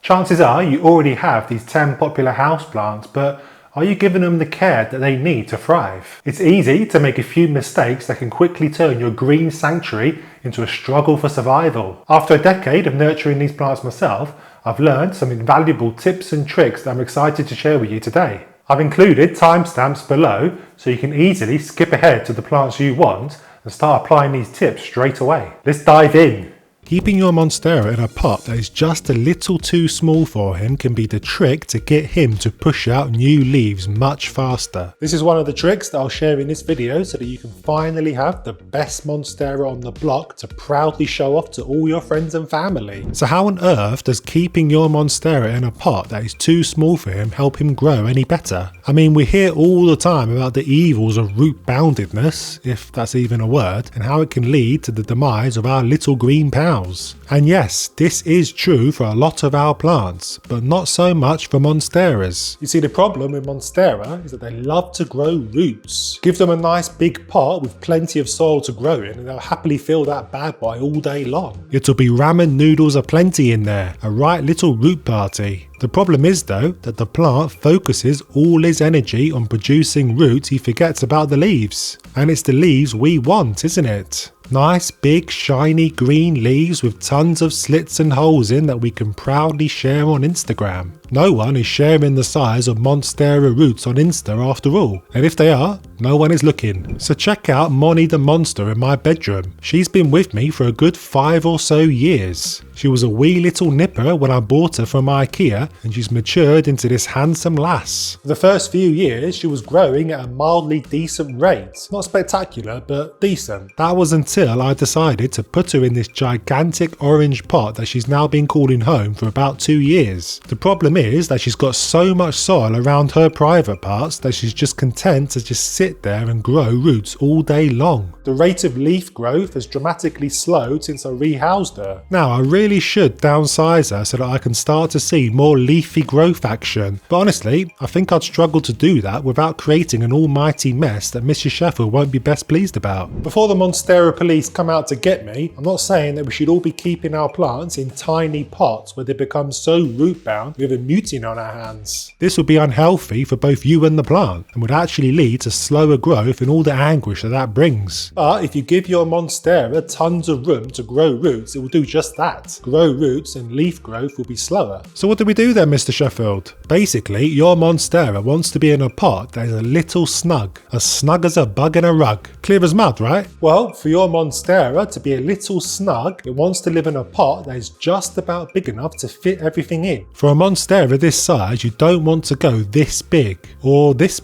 Chances are you already have these 10 popular houseplants, but are you giving them the care that they need to thrive? It's easy to make a few mistakes that can quickly turn your green sanctuary into a struggle for survival. After a decade of nurturing these plants myself, I've learned some invaluable tips and tricks that I'm excited to share with you today. I've included timestamps below so you can easily skip ahead to the plants you want and start applying these tips straight away. Let's dive in. Keeping your Monstera in a pot that is just a little too small for him can be the trick to get him to push out new leaves much faster. This is one of the tricks that I'll share in this video so that you can finally have the best Monstera on the block to proudly show off to all your friends and family. So how on earth does keeping your Monstera in a pot that is too small for him help him grow any better? I mean, we hear all the time about the evils of root boundedness, if that's even a word, and how it can lead to the demise of our little green pals. And yes, this is true for a lot of our plants, but not so much for Monsteras. You see, the problem with Monstera is that they love to grow roots. Give them a nice big pot with plenty of soil to grow in and they'll happily fill that bad boy all day long. It'll be ramen noodles aplenty in there, a right little root party. The problem is though that the plant focuses all his energy on producing roots, he forgets about the leaves. And it's the leaves we want, isn't it? Nice big shiny green leaves with tons of slits and holes in that we can proudly share on Instagram. No one is sharing the size of Monstera roots on Insta after all, and if they are, no one is looking. So check out Moni the monster in my bedroom. She's been with me for a good 5 or so years. She was a wee little nipper when I bought her from IKEA, and she's matured into this handsome lass. For the first few years she was growing at a mildly decent rate. Not spectacular, but decent. That was until I decided to put her in this gigantic orange pot that she's now been calling home for about 2 years. The problem is that she's got so much soil around her private parts that she's just content to just sit there and grow roots all day long. The rate of leaf growth has dramatically slowed since I rehoused her. Now I really should downsize her so that I can start to see more leafy growth action, but honestly I think I'd struggle to do that without creating an almighty mess that Mrs. Sheffield won't be best pleased about. Before the Monstera police come out to get me, I'm not saying that we should all be keeping our plants in tiny pots where they become so root bound we have a muting on our hands. This would be unhealthy for both you and the plant and would actually lead to slower growth and all the anguish that brings. But if you give your Monstera tons of room to grow roots, it will do just that. Grow roots and leaf growth will be slower. So what do we do then, Mr. Sheffield? Basically, your Monstera wants to be in a pot that is a little snug. As snug as a bug in a rug. Clear as mud, right? Well, for your Monstera to be a little snug, it wants to live in a pot that is just about big enough to fit everything in. For a Monstera this size, you don't want to go this big, or this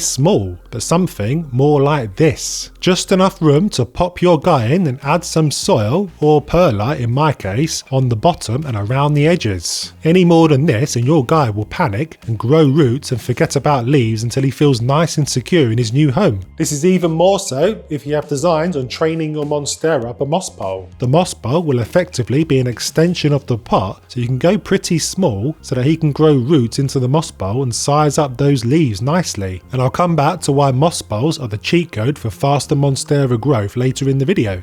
small, but something more like this. Just enough room to pop your guy in and add some soil, or perlite in my case, on the bottom and around the edges. Any more than this and your guy will panic and grow roots and forget about leaves until he feels nice and secure in his new home. This is even more so if you have designs on training your Monstera up a moss pole. The moss pole will effectively be an extension of the pot, so you can go pretty small so that he can grow roots into the moss pole and size up those leaves nicely. And I'll come back to why moss poles are the cheat code for faster Monstera growth later in the video.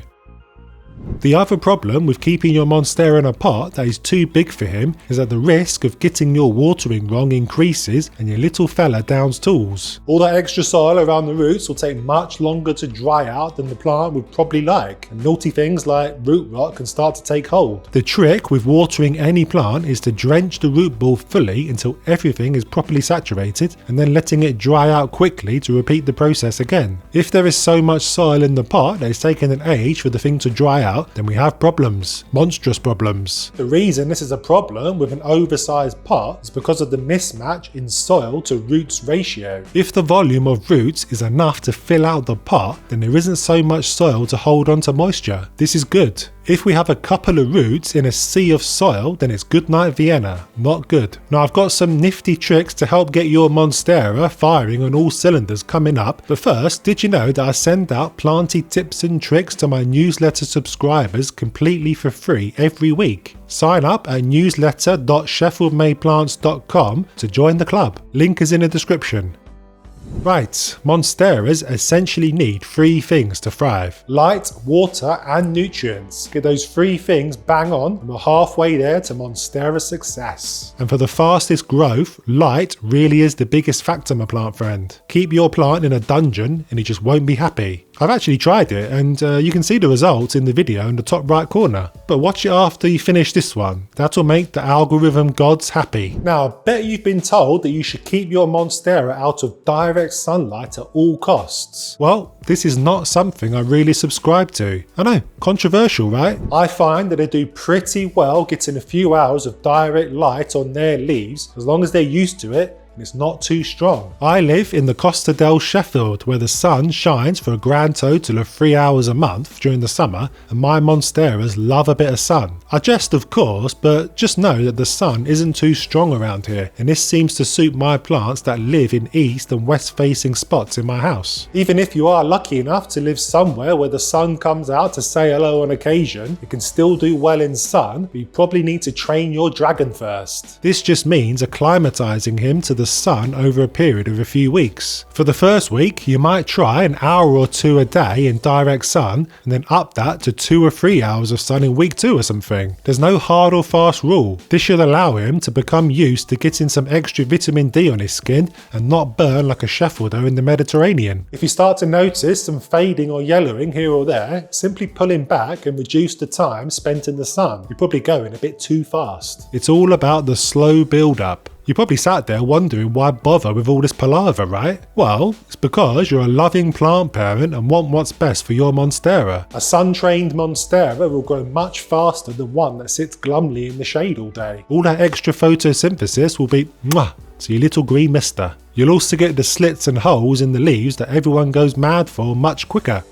The other problem with keeping your Monstera in a pot that is too big for him is that the risk of getting your watering wrong increases and your little fella downs tools. All that extra soil around the roots will take much longer to dry out than the plant would probably like, and naughty things like root rot can start to take hold. The trick with watering any plant is to drench the root ball fully until everything is properly saturated and then letting it dry out quickly to repeat the process again. If there is so much soil in the pot that it's taken an age for the thing to dry out, then we have problems. Monstrous problems. The reason this is a problem with an oversized pot is because of the mismatch in soil to roots ratio. If the volume of roots is enough to fill out the pot, then there isn't so much soil to hold on to moisture. This is good. If we have a couple of roots in a sea of soil, then it's good night Vienna. Not good. Now I've got some nifty tricks to help get your Monstera firing on all cylinders coming up, but first, did you know that I send out planty tips and tricks to my newsletter subscribers completely for free every week? Sign up at newsletter.sheffieldmadeplants.com to join the club. Link is in the description. Right, Monsteras essentially need 3 things to thrive: light, water and nutrients. Get those 3 things bang on and we're halfway there to Monstera success. And for the fastest growth, light really is the biggest factor, my plant friend. Keep your plant in a dungeon and it just won't be happy. I've actually tried it and you can see the results in the video in the top right corner. But watch it after you finish this one. That'll make the algorithm gods happy. Now, I bet you've been told that you should keep your Monstera out of direct sunlight at all costs. Well, this is not something I really subscribe to. I know, controversial, right? I find that they do pretty well getting a few hours of direct light on their leaves as long as they're used to it. It's not too strong. I live in the Costa del Sheffield where the sun shines for a grand total of 3 hours a month during the summer, and my Monsteras love a bit of sun. I jest of course, but just know that the sun isn't too strong around here, and this seems to suit my plants that live in east and west facing spots in my house. Even if you are lucky enough to live somewhere where the sun comes out to say hello on occasion, it can still do well in sun, but you probably need to train your dragon first. This just means acclimatizing him to the sun over a period of a few weeks. For the first week, you might try an hour or 2 a day in direct sun and then up that to 2 or 3 hours of sun in week 2 or something. There's no hard or fast rule. This should allow him to become used to getting some extra vitamin D on his skin and not burn like a Sheffielder in the Mediterranean. If you start to notice some fading or yellowing here or there, simply pull him back and reduce the time spent in the sun. You're probably going a bit too fast. It's all about the slow build up. You probably sat there wondering why bother with all this palaver, right? Well, it's because you're a loving plant parent and want what's best for your Monstera. A sun-trained Monstera will grow much faster than one that sits glumly in the shade all day. All that extra photosynthesis will be mwah to your little green mister. You'll also get the slits and holes in the leaves that everyone goes mad for much quicker.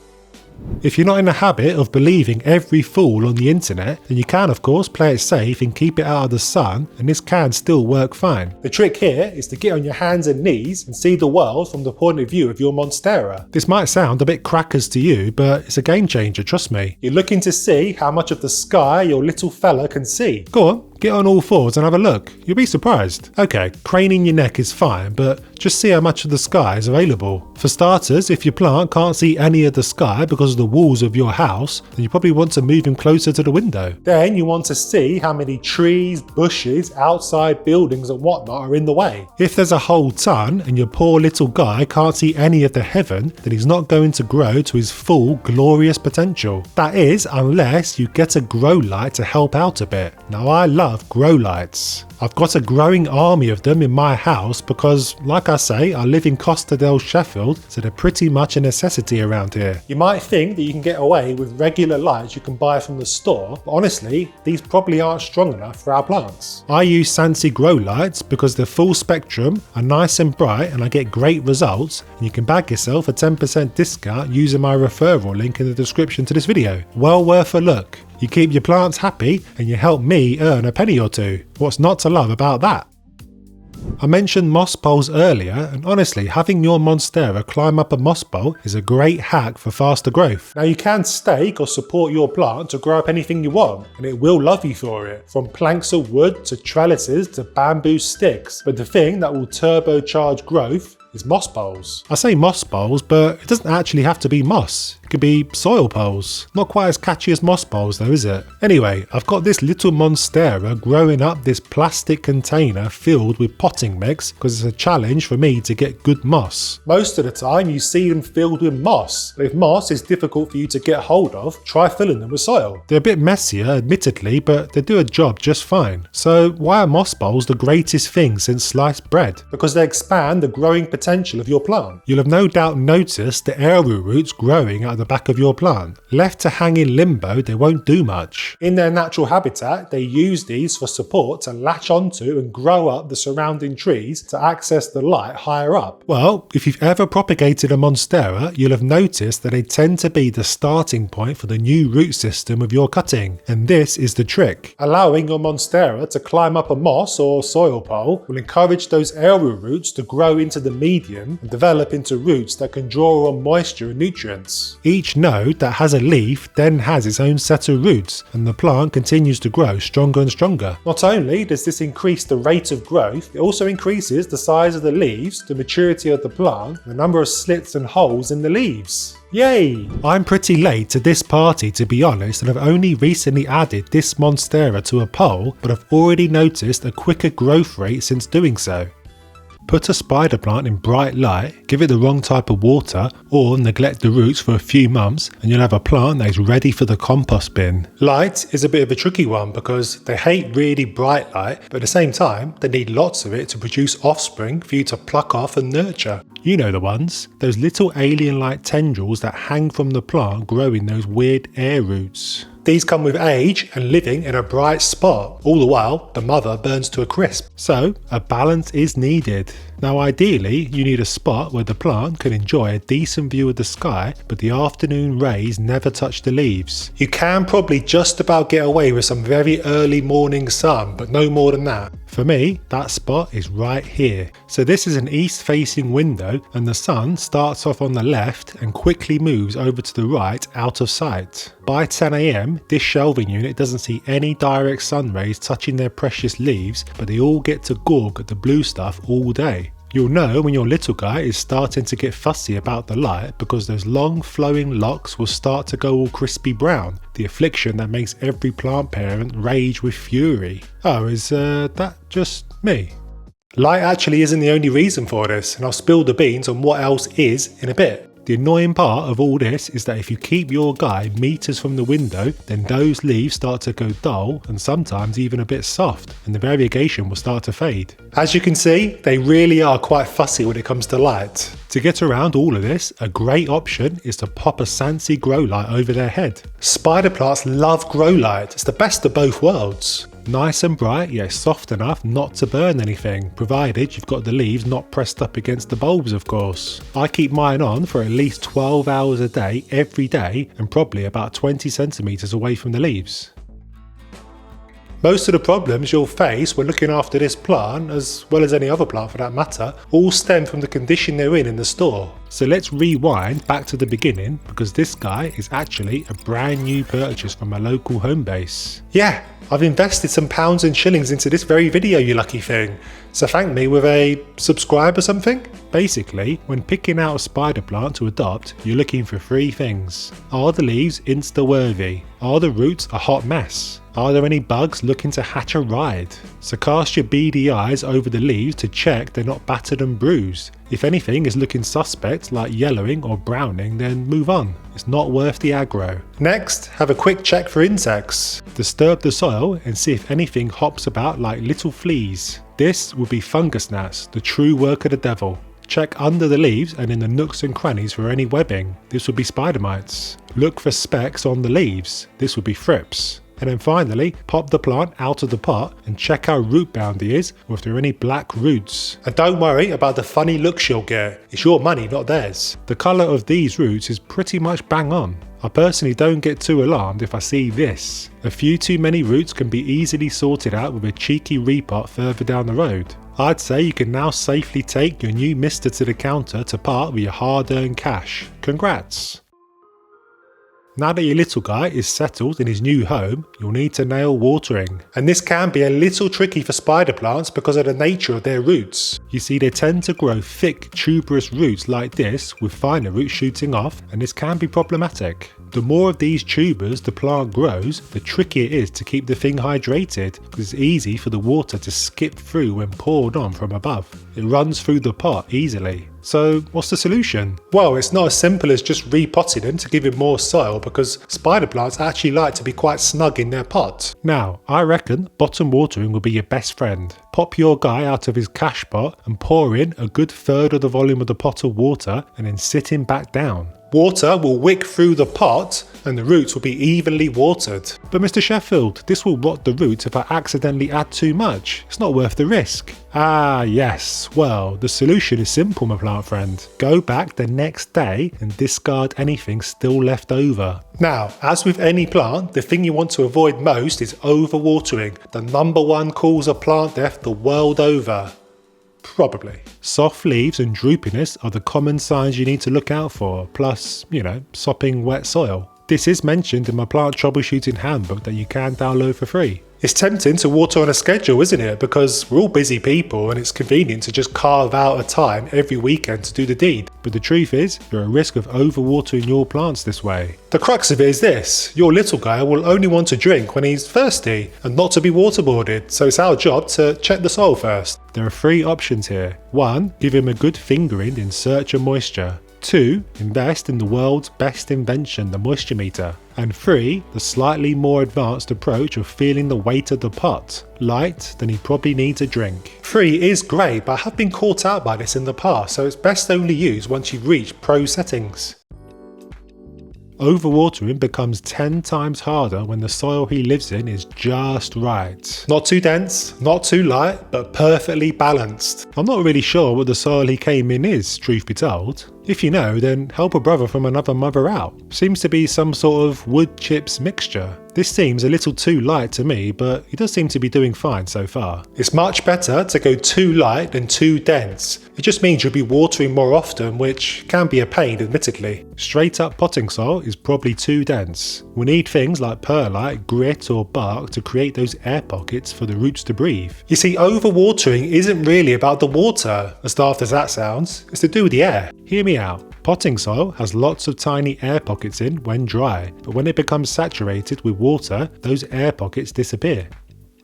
If you're not in the habit of believing every fool on the internet, then you can of course play it safe and keep it out of the sun, and this can still work fine. The trick here is to get on your hands and knees and see the world from the point of view of your Monstera. This might sound a bit crackers to you, but it's a game changer, trust me. You're looking to see how much of the sky your little fella can see. Go on, get on all fours and have a look. You'll be surprised. Okay, craning your neck is fine, but just see how much of the sky is available. For starters, if your plant can't see any of the sky because of the walls of your house, then you probably want to move him closer to the window. Then you want to see how many trees, bushes, outside buildings and whatnot are in the way. If there's a whole ton and your poor little guy can't see any of the heaven, then he's not going to grow to his full glorious potential. That is, unless you get a grow light to help out a bit. Now I love grow lights. I've got a growing army of them in my house because, like I say, I live in Costa del Sheffield, so they're pretty much a necessity around here. You might think that you can get away with regular lights you can buy from the store, but honestly, these probably aren't strong enough for our plants. I use Sansi grow lights because they're full spectrum, are nice and bright, and I get great results, and you can bag yourself a 10% discount using my referral link in the description to this video. Well worth a look. You keep your plants happy and you help me earn a penny or two. What's not to love about that? I mentioned moss poles earlier, and honestly, having your Monstera climb up a moss pole is a great hack for faster growth. Now you can stake or support your plant to grow up anything you want, and it will love you for it, from planks of wood to trellises to bamboo sticks. But the thing that will turbocharge growth is moss poles. I say moss poles, but it doesn't actually have to be moss. It could be soil poles. Not quite as catchy as moss poles though, is it? Anyway, I've got this little Monstera growing up this plastic container filled with potting mix because it's a challenge for me to get good moss. Most of the time you see them filled with moss, but if moss is difficult for you to get hold of, try filling them with soil. They're a bit messier, admittedly, but they do a job just fine. So why are moss poles the greatest thing since sliced bread? Because they expand the growing potential of your plant. You'll have no doubt noticed the arrow roots growing out the back of your plant. Left to hang in limbo, they won't do much. In their natural habitat, they use these for support to latch onto and grow up the surrounding trees to access the light higher up. Well, if you've ever propagated a Monstera, you'll have noticed that they tend to be the starting point for the new root system of your cutting, and this is the trick. Allowing your Monstera to climb up a moss or soil pole will encourage those arrow roots to grow into the medium and develop into roots that can draw on moisture and nutrients. Each node that has a leaf then has its own set of roots, and the plant continues to grow stronger and stronger. Not only does this increase the rate of growth, it also increases the size of the leaves, the maturity of the plant, and the number of slits and holes in the leaves. Yay! I'm pretty late to this party, to be honest, and I've only recently added this Monstera to a pole, but I've already noticed a quicker growth rate since doing so. Put a spider plant in bright light, give it the wrong type of water, or neglect the roots for a few months and you'll have a plant that is ready for the compost bin. Light is a bit of a tricky one because they hate really bright light, but at the same time they need lots of it to produce offspring for you to pluck off and nurture. You know the ones, those little alien-like tendrils that hang from the plant growing those weird air roots. These come with age and living in a bright spot. All the while, the mother burns to a crisp. So, a balance is needed. Now ideally, you need a spot where the plant can enjoy a decent view of the sky, but the afternoon rays never touch the leaves. You can probably just about get away with some very early morning sun, but no more than that. For me, that spot is right here. So this is an east-facing window, and the sun starts off on the left and quickly moves over to the right out of sight. By 10 AM, this shelving unit doesn't see any direct sun rays touching their precious leaves, but they all get to gorge at the blue stuff all day. You'll know when your little guy is starting to get fussy about the light because those long flowing locks will start to go all crispy brown, the affliction that makes every plant parent rage with fury. Oh, is that just me? Light actually isn't the only reason for this, and I'll spill the beans on what else is in a bit. The annoying part of all this is that if you keep your guy meters from the window, then those leaves start to go dull and sometimes even a bit soft, and the variegation will start to fade. As you can see, they really are quite fussy when it comes to light. To get around all of this, a great option is to pop a Sansi grow light over their head. Spider plants love grow light, it's the best of both worlds. Nice and bright, yet soft enough not to burn anything, provided you've got the leaves not pressed up against the bulbs, of course. I keep mine on for at least 12 hours a day, every day, and probably about 20 centimeters away from the leaves. Most of the problems you'll face when looking after this plant, as well as any other plant for that matter, all stem from the condition they're in the store. So let's rewind back to the beginning, because this guy is actually a brand new purchase from a local home base. Yeah, I've invested some pounds and shillings into this very video, you lucky thing. So thank me with a subscribe or something? Basically, when picking out a spider plant to adopt, you're looking for three things. Are the leaves insta-worthy? Are the roots a hot mess? Are there any bugs looking to hatch a ride? So cast your beady eyes over the leaves to check they're not battered and bruised. If anything is looking suspect, like yellowing or browning, then move on. It's not worth the aggro. Next, have a quick check for insects. Disturb the soil and see if anything hops about like little fleas. This would be fungus gnats, the true work of the devil. Check under the leaves and in the nooks and crannies for any webbing. This would be spider mites. Look for specks on the leaves. This would be thrips. And then finally, pop the plant out of the pot and check how root bound he is, or if there are any black roots. And don't worry about the funny looks you'll get. It's your money, not theirs. The colour of these roots is pretty much bang on. I personally don't get too alarmed if I see this. A few too many roots can be easily sorted out with a cheeky repot further down the road. I'd say you can now safely take your new mister to the counter to part with your hard-earned cash. Congrats! Now that your little guy is settled in his new home, you'll need to nail watering. And this can be a little tricky for spider plants because of the nature of their roots. You see, they tend to grow thick, tuberous roots like this with finer roots shooting off, and this can be problematic. The more of these tubers the plant grows, the trickier it is to keep the thing hydrated, because it's easy for the water to skip through when poured on from above. It runs through the pot easily. So what's the solution? Well, it's not as simple as just repotting them to give him more soil, because spider plants actually like to be quite snug in their pot. Now, I reckon bottom watering will be your best friend. Pop your guy out of his cash pot and pour in a good third of the volume of the pot of water and then sit him back down. Water will wick through the pot and the roots will be evenly watered. But Mr. Sheffield, this will rot the roots if I accidentally add too much. It's not worth the risk. Ah yes, well, the solution is simple, my plant friend. Go back the next day and discard anything still left over. Now, as with any plant, the thing you want to avoid most is overwatering, the #1 cause of plant death the world over. Probably. Soft leaves and droopiness are the common signs you need to look out for, plus, sopping wet soil. This is mentioned in my plant troubleshooting handbook that you can download for free. It's tempting to water on a schedule, isn't it? Because we're all busy people and it's convenient to just carve out a time every weekend to do the deed. But the truth is, you're at risk of overwatering your plants this way. The crux of it is this: your little guy will only want to drink when he's thirsty and not to be waterboarded, so it's our job to check the soil first. There are 3 options here. 1. Give him a good fingering in search of moisture. 2. Invest in the world's best invention, the moisture meter. And 3. The slightly more advanced approach of feeling the weight of the pot. Light, then he probably needs a drink. 3 is great, but I have been caught out by this in the past, so it's best only used once you've reached pro settings. Overwatering becomes 10 times harder when the soil he lives in is just right. Not too dense, not too light, but perfectly balanced. I'm not really sure what the soil he came in is, truth be told. If you know, then help a brother from another mother out. Seems to be some sort of wood chips mixture. This seems a little too light to me, but he does seem to be doing fine so far. It's much better to go too light than too dense. It just means you'll be watering more often, which can be a pain, admittedly. Straight up potting soil is probably too dense. We need things like perlite, grit or bark to create those air pockets for the roots to breathe. You see, overwatering isn't really about the water, as daft as that sounds. It's to do with the air. Hear me out. Potting soil has lots of tiny air pockets in when dry, but when it becomes saturated with water, those air pockets disappear.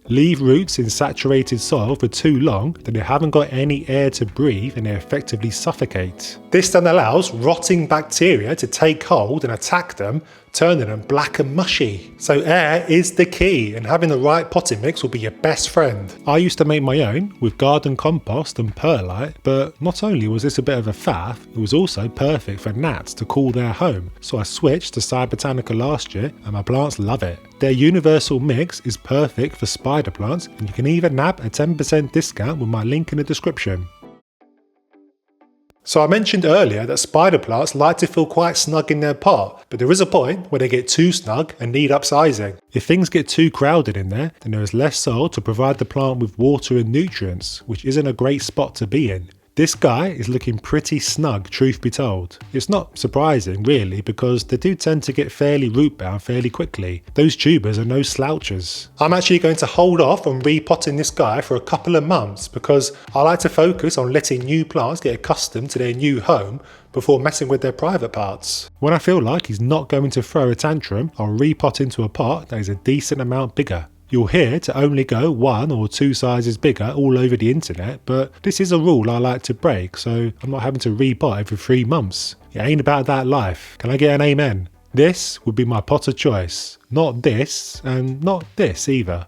Leave roots in saturated soil for too long, then they haven't got any air to breathe and they effectively suffocate. This then allows rotting bacteria to take hold and attack them, turning them black and mushy. So air is the key, and having the right potting mix will be your best friend. I used to make my own with garden compost and perlite, but not only was this a bit of a faff, it was also perfect for gnats to call their home. So I switched to Cybertanica last year and my plants love it. Their universal mix is perfect for spider plants, and you can even nab a 10% discount with my link in the description. So I mentioned earlier that spider plants like to feel quite snug in their pot, but there is a point where they get too snug and need upsizing. If things get too crowded in there, then there is less soil to provide the plant with water and nutrients, which isn't a great spot to be in. This guy is looking pretty snug, truth be told. It's not surprising really, because they do tend to get fairly root bound fairly quickly. Those tubers are no slouches. I'm actually going to hold off on repotting this guy for a couple of months, because I like to focus on letting new plants get accustomed to their new home before messing with their private parts. When I feel like he's not going to throw a tantrum, I'll repot into a pot that is a decent amount bigger. You'll hear to only go 1 or 2 sizes bigger all over the internet, but this is a rule I like to break, so I'm not having to repot every 3 months. It ain't about that life. Can I get an amen? This would be my pot of choice. Not this, and not this either.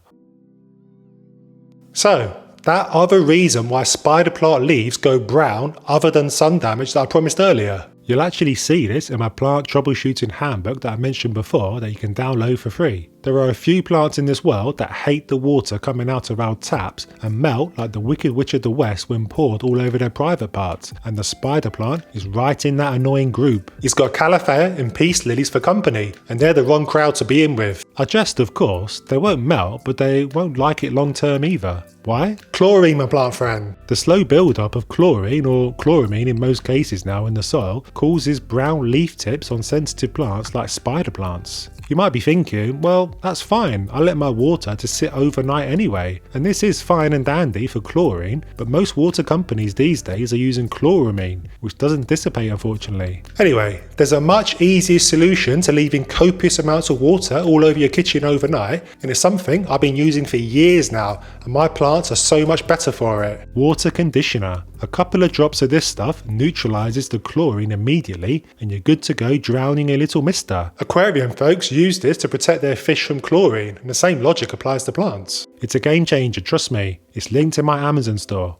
So, that other reason why spider plant leaves go brown other than sun damage that I promised earlier. You'll actually see this in my plant troubleshooting handbook that I mentioned before that you can download for free. There are a few plants in this world that hate the water coming out of our taps and melt like the Wicked Witch of the West when poured all over their private parts, and the spider plant is right in that annoying group. He's got Calathea and peace lilies for company, and they're the wrong crowd to be in with. I jest, of course. They won't melt, but they won't like it long term either. Why? Chlorine, my plant friend. The slow build-up of chlorine, or chloramine in most cases now in the soil, causes brown leaf tips on sensitive plants like spider plants. You might be thinking, well, that's fine, I let my water to sit overnight anyway, and this is fine and dandy for chlorine, but most water companies these days are using chloramine, which doesn't dissipate unfortunately. Anyway, there's a much easier solution to leaving copious amounts of water all over your kitchen overnight, and it's something I've been using for years now, and my plants are so much better for it. Water conditioner. A couple of drops of this stuff neutralizes the chlorine immediately, and you're good to go drowning a little mister. Aquarium folks use this to protect their fish from chlorine, and the same logic applies to plants. It's a game changer, trust me. It's linked in my Amazon store.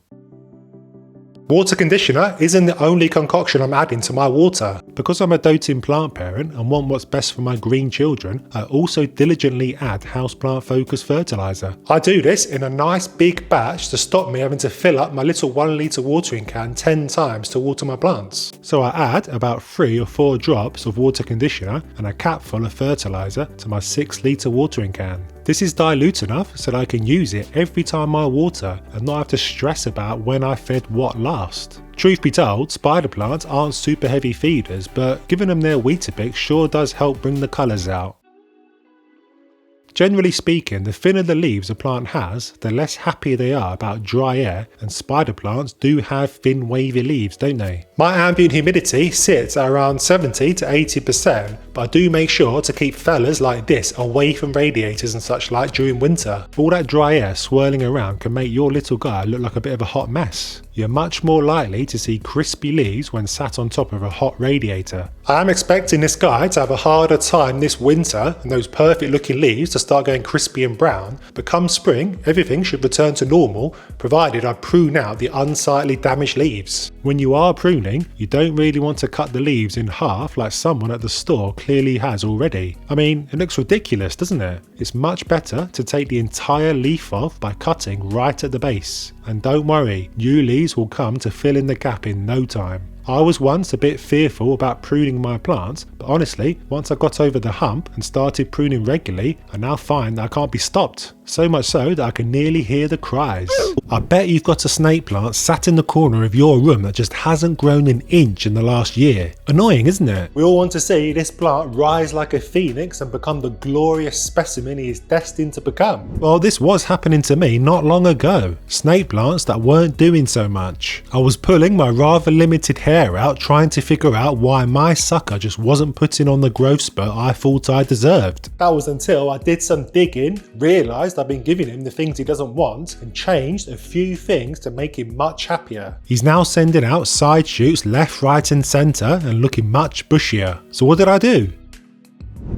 Water conditioner isn't the only concoction I'm adding to my water. Because I'm a doting plant parent and want what's best for my green children, I also diligently add houseplant focused fertiliser. I do this in a nice big batch to stop me having to fill up my little 1 litre watering can 10 times to water my plants. So I add about 3 or 4 drops of water conditioner and a cap full of fertiliser to my 6 litre watering can. This is dilute enough so that I can use it every time I water and not have to stress about when I fed what last. Truth be told, spider plants aren't super heavy feeders, but giving them their Weetabix sure does help bring the colours out. Generally speaking, the thinner the leaves a plant has, the less happy they are about dry air, and spider plants do have thin wavy leaves, don't they? My ambient humidity sits at around 70 to 80%, but I do make sure to keep fellas like this away from radiators and such like during winter. All that dry air swirling around can make your little guy look like a bit of a hot mess. You're much more likely to see crispy leaves when sat on top of a hot radiator. I am expecting this guy to have a harder time this winter and those perfect looking leaves to start going crispy and brown, but come spring everything should return to normal provided I prune out the unsightly damaged leaves. When you are pruning, you don't really want to cut the leaves in half like someone at the store clearly has already. I mean, it looks ridiculous, doesn't it? It's much better to take the entire leaf off by cutting right at the base. And don't worry, new leaves will come to fill in the gap in no time. I was once a bit fearful about pruning my plants, but honestly, once I got over the hump and started pruning regularly, I now find that I can't be stopped. So much so that I can nearly hear the cries. I bet you've got a snake plant sat in the corner of your room that just hasn't grown an inch in the last year. Annoying, isn't it? We all want to see this plant rise like a phoenix and become the glorious specimen he is destined to become. Well, this was happening to me not long ago. Snake plants that weren't doing so much. I was pulling my rather limited hair out trying to figure out why my sucker just wasn't putting on the growth spurt I thought I deserved. That was until I did some digging, realised I've been giving him the things he doesn't want, and changed a few things to make him much happier. He's now sending out side shoots left, right and centre and looking much bushier. So what did I do?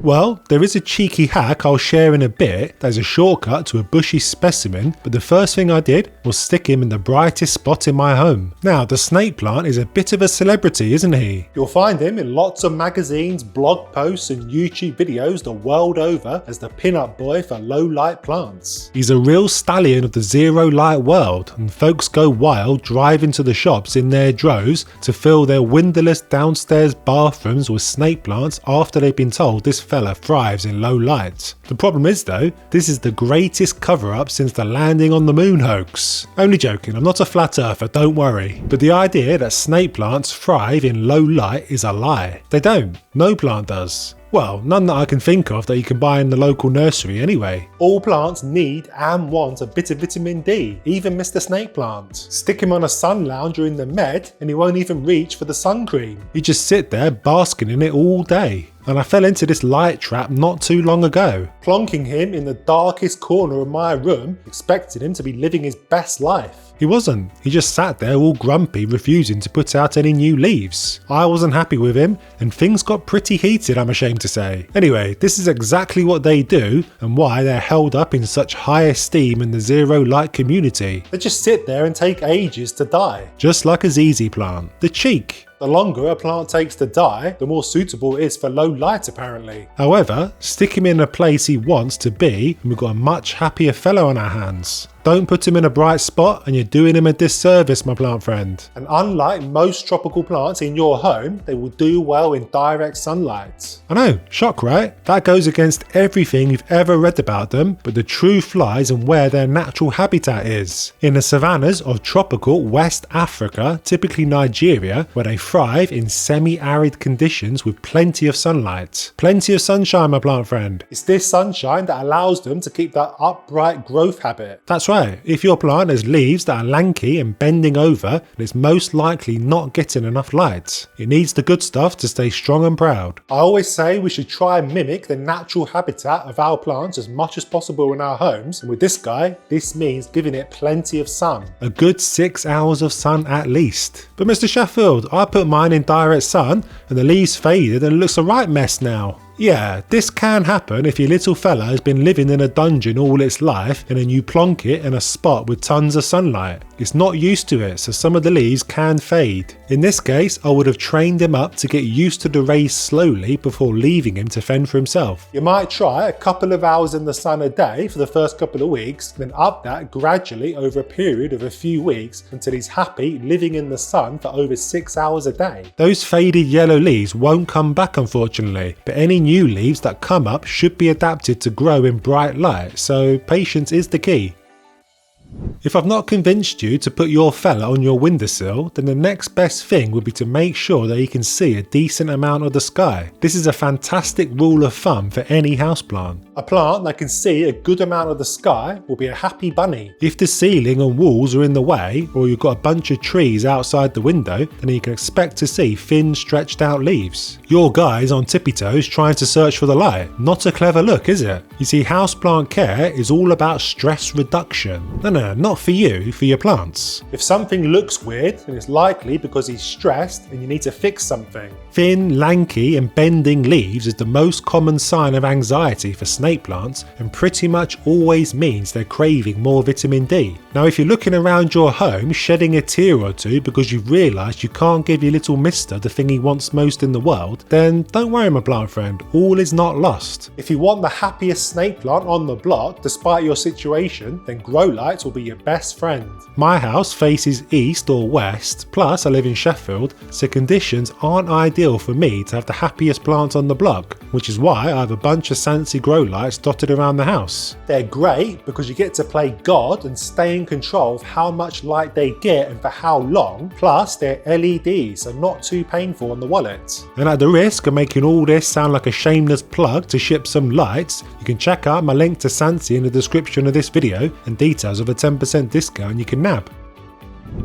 Well, there is a cheeky hack I'll share in a bit that is a shortcut to a bushy specimen, but the first thing I did was stick him in the brightest spot in my home. Now, the snake plant is a bit of a celebrity, isn't he? You'll find him in lots of magazines, blog posts and YouTube videos the world over as the pin-up boy for low light plants. He's a real stallion of the zero light world, and folks go wild driving to the shops in their droves to fill their windowless downstairs bathrooms with snake plants after they've been told this fella thrives in low light. The problem is though, this is the greatest cover-up since the landing on the moon hoax. Only joking, I'm not a flat earther, don't worry. But the idea that snake plants thrive in low light is a lie. They don't. No plant does. Well, none that I can think of that you can buy in the local nursery anyway. All plants need and want a bit of vitamin D, even Mr. Snake Plant. Stick him on a sun lounger in the med and he won't even reach for the sun cream. He just sit there basking in it all day. And I fell into this light trap not too long ago, plonking him in the darkest corner of my room, expecting him to be living his best life. He wasn't. He just sat there all grumpy, refusing to put out any new leaves. I wasn't happy with him, and things got pretty heated, I'm ashamed to say. Anyway, this is exactly what they do, and why they're held up in such high esteem in the zero light community. They just sit there and take ages to die. Just like a ZZ plant. The cheek. The longer a plant takes to die, the more suitable it is for low light apparently. However, stick him in a place he wants to be and we've got a much happier fellow on our hands. Don't put him in a bright spot and you're doing him a disservice, my plant friend. And unlike most tropical plants in your home, they will do well in direct sunlight. I know, shock right? That goes against everything you've ever read about them, but the truth lies in where their natural habitat is. In the savannas of tropical West Africa, typically Nigeria, where they thrive in semi-arid conditions with plenty of sunlight. Plenty of sunshine, my plant friend. It's this sunshine that allows them to keep that upright growth habit. That's right. If your plant has leaves that are lanky and bending over, it's most likely not getting enough light. It needs the good stuff to stay strong and proud. I always say we should try and mimic the natural habitat of our plants as much as possible in our homes, and with this guy, this means giving it plenty of sun. A good 6 hours of sun at least. But Mr. Sheffield, I put mine in direct sun and the leaves faded and it looks a right mess now. Yeah, this can happen if your little fella has been living in a dungeon all its life and then you plonk it in a spot with tons of sunlight. It's not used to it, so some of the leaves can fade. In this case, I would have trained him up to get used to the rays slowly before leaving him to fend for himself. You might try a couple of hours in the sun a day for the first couple of weeks, then up that gradually over a period of a few weeks until he's happy living in the sun for over 6 hours a day. Those faded yellow leaves won't come back unfortunately, but any new leaves that come up should be adapted to grow in bright light, so patience is the key. If I've not convinced you to put your fella on your windowsill, then the next best thing would be to make sure that he can see a decent amount of the sky. This is a fantastic rule of thumb for any houseplant. A plant that can see a good amount of the sky will be a happy bunny. If the ceiling and walls are in the way, or you've got a bunch of trees outside the window, then you can expect to see thin, stretched out leaves. Your guy's on tippy toes trying to search for the light. Not a clever look, is it? You see, houseplant care is all about stress reduction. No, not for you, for your plants. If something looks weird, then it's likely because he's stressed and you need to fix something. Thin, lanky and bending leaves is the most common sign of anxiety for snake plants and pretty much always means they're craving more vitamin D. Now if you're looking around your home shedding a tear or two because you've realised you can't give your little mister the thing he wants most in the world, then don't worry my plant friend, all is not lost. If you want the happiest snake plant on the block despite your situation, then grow lights will be your best friend. My house faces east or west, plus I live in Sheffield, so conditions aren't ideal for me to have the happiest plants on the block, which is why I have a bunch of Sansi grow lights dotted around the house. They're great because you get to play God and stay in control of how much light they get and for how long, plus they're LEDs, so not too painful on the wallet. And at the risk of making all this sound like a shameless plug to ship some lights, you can check out my link to Sansi in the description of this video and details of a 10% discount you can nab.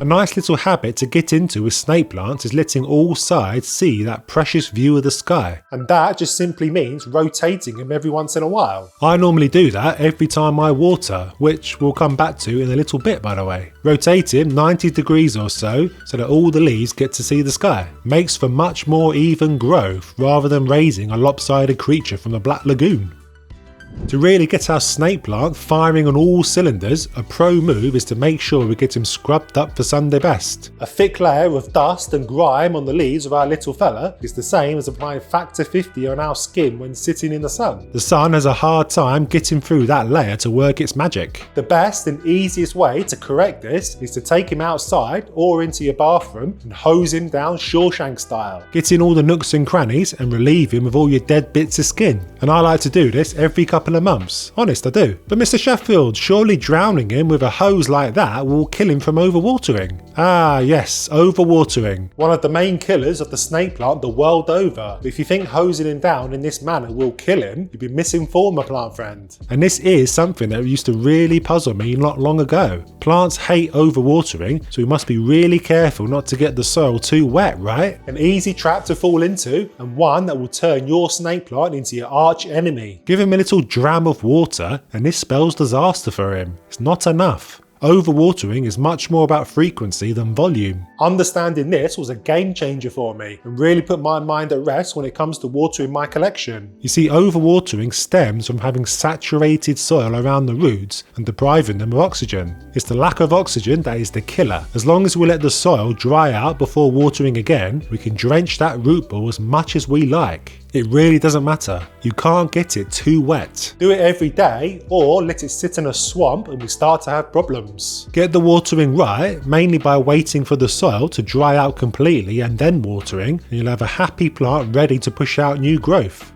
A nice little habit to get into with snake plants is letting all sides see that precious view of the sky. And that just simply means rotating them every once in a while. I normally do that every time I water, which we'll come back to in a little bit by the way. Rotate him 90 degrees or so that all the leaves get to see the sky. Makes for much more even growth rather than raising a lopsided creature from the Black Lagoon. To really get our snake plant firing on all cylinders, a pro move is to make sure we get him scrubbed up for Sunday best. A thick layer of dust and grime on the leaves of our little fella is the same as applying factor 50 on our skin when sitting in the sun. The sun has a hard time getting through that layer to work its magic. The best and easiest way to correct this is to take him outside or into your bathroom and hose him down Shawshank style. Get in all the nooks and crannies and relieve him of all your dead bits of skin. And I like to do this every couple of months. Honest, I do. But Mr. Sheffield, surely drowning him with a hose like that will kill him from overwatering. Ah yes, overwatering. One of the main killers of the snake plant the world over. If you think hosing him down in this manner will kill him, you've been misinformed, my plant friend. And this is something that used to really puzzle me not long ago. Plants hate overwatering, so we must be really careful not to get the soil too wet, right? An easy trap to fall into, and one that will turn your snake plant into your arch enemy. Give him a little dram of water and this spells disaster for him. It's not enough. Overwatering is much more about frequency than volume. Understanding this was a game changer for me and really put my mind at rest when it comes to watering my collection. You see, overwatering stems from having saturated soil around the roots and depriving them of oxygen. It's the lack of oxygen that is the killer. As long as we let the soil dry out before watering again, we can drench that root ball as much as we like. It really doesn't matter. You can't get it too wet. Do it every day or let it sit in a swamp and we start to have problems. Get the watering right, mainly by waiting for the soil to dry out completely and then watering, and you'll have a happy plant ready to push out new growth.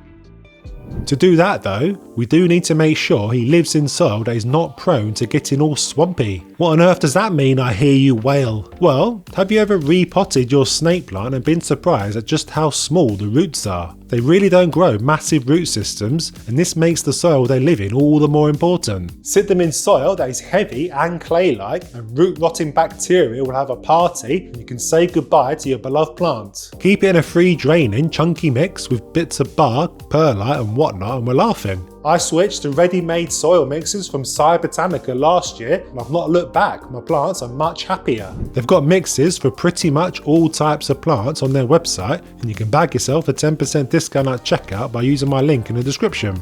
To do that though, we do need to make sure he lives in soil that is not prone to getting all swampy. What on earth does that mean, I hear you wail? Well, have you ever repotted your snake plant and been surprised at just how small the roots are? They really don't grow massive root systems, and this makes the soil they live in all the more important. Sit them in soil that is heavy and clay-like, and root-rotting bacteria will have a party and you can say goodbye to your beloved plant. Keep it in a free-draining, chunky mix with bits of bark, perlite and whatnot, and we're laughing. I switched to ready-made soil mixes from Botanica last year and I've not looked back. My plants are much happier. They've got mixes for pretty much all types of plants on their website, and you can bag yourself a 10% discount at checkout by using my link in the description.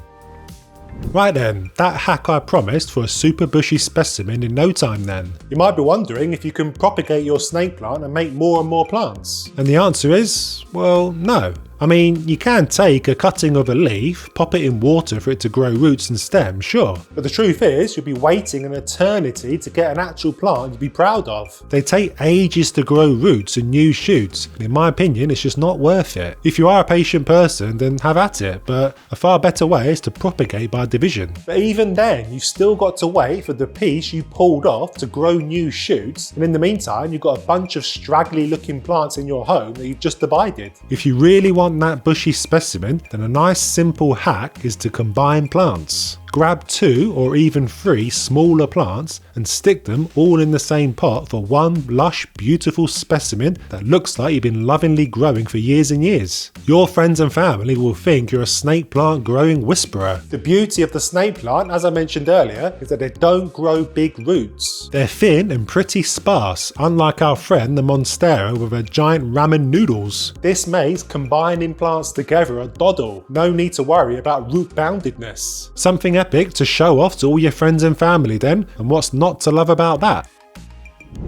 Right then, that hack I promised for a super bushy specimen in no time then. You might be wondering if you can propagate your snake plant and make more and more plants. And the answer is, well, no. I mean, you can take a cutting of a leaf, pop it in water for it to grow roots and stems, sure. But the truth is, you'll be waiting an eternity to get an actual plant you'd be proud of. They take ages to grow roots and new shoots, and in my opinion, it's just not worth it. If you are a patient person, then have at it, but a far better way is to propagate by division. But even then, you've still got to wait for the piece you pulled off to grow new shoots, and in the meantime, you've got a bunch of straggly looking plants in your home that you've just divided. If you really want that bushy specimen, then a nice simple hack is to combine plants. Grab 2 or even 3 smaller plants and stick them all in the same pot for one lush, beautiful specimen that looks like you've been lovingly growing for years and years. Your friends and family will think you're a snake plant growing whisperer. The beauty of the snake plant, as I mentioned earlier, is that they don't grow big roots. They're thin and pretty sparse, unlike our friend the Monstera with her giant ramen noodles. This makes combining plants together a doddle. No need to worry about root boundedness. Something epic to show off to all your friends and family then, and what's not to love about that?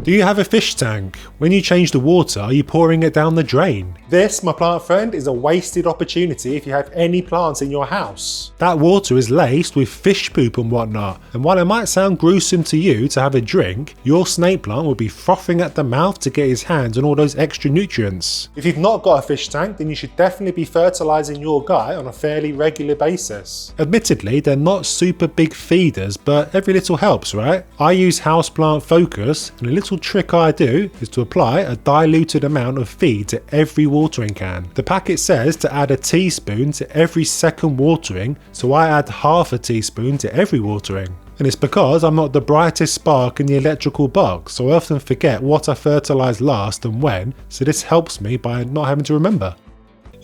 Do you have a fish tank? When you change the water, are you pouring it down the drain? This, my plant friend, is a wasted opportunity if you have any plants in your house. That water is laced with fish poop and whatnot, and while it might sound gruesome to you to have a drink, your snake plant will be frothing at the mouth to get his hands on all those extra nutrients. If you've not got a fish tank, then you should definitely be fertilising your guy on a fairly regular basis. Admittedly, they're not super big feeders, but every little helps, right? I use Houseplant Focus, and a little trick I do is to apply a diluted amount of feed to every watering can. The packet says to add a teaspoon to every second watering, so I add half a teaspoon to every watering. And it's because I'm not the brightest spark in the electrical box, so I often forget what I fertilise last and when, so this helps me by not having to remember.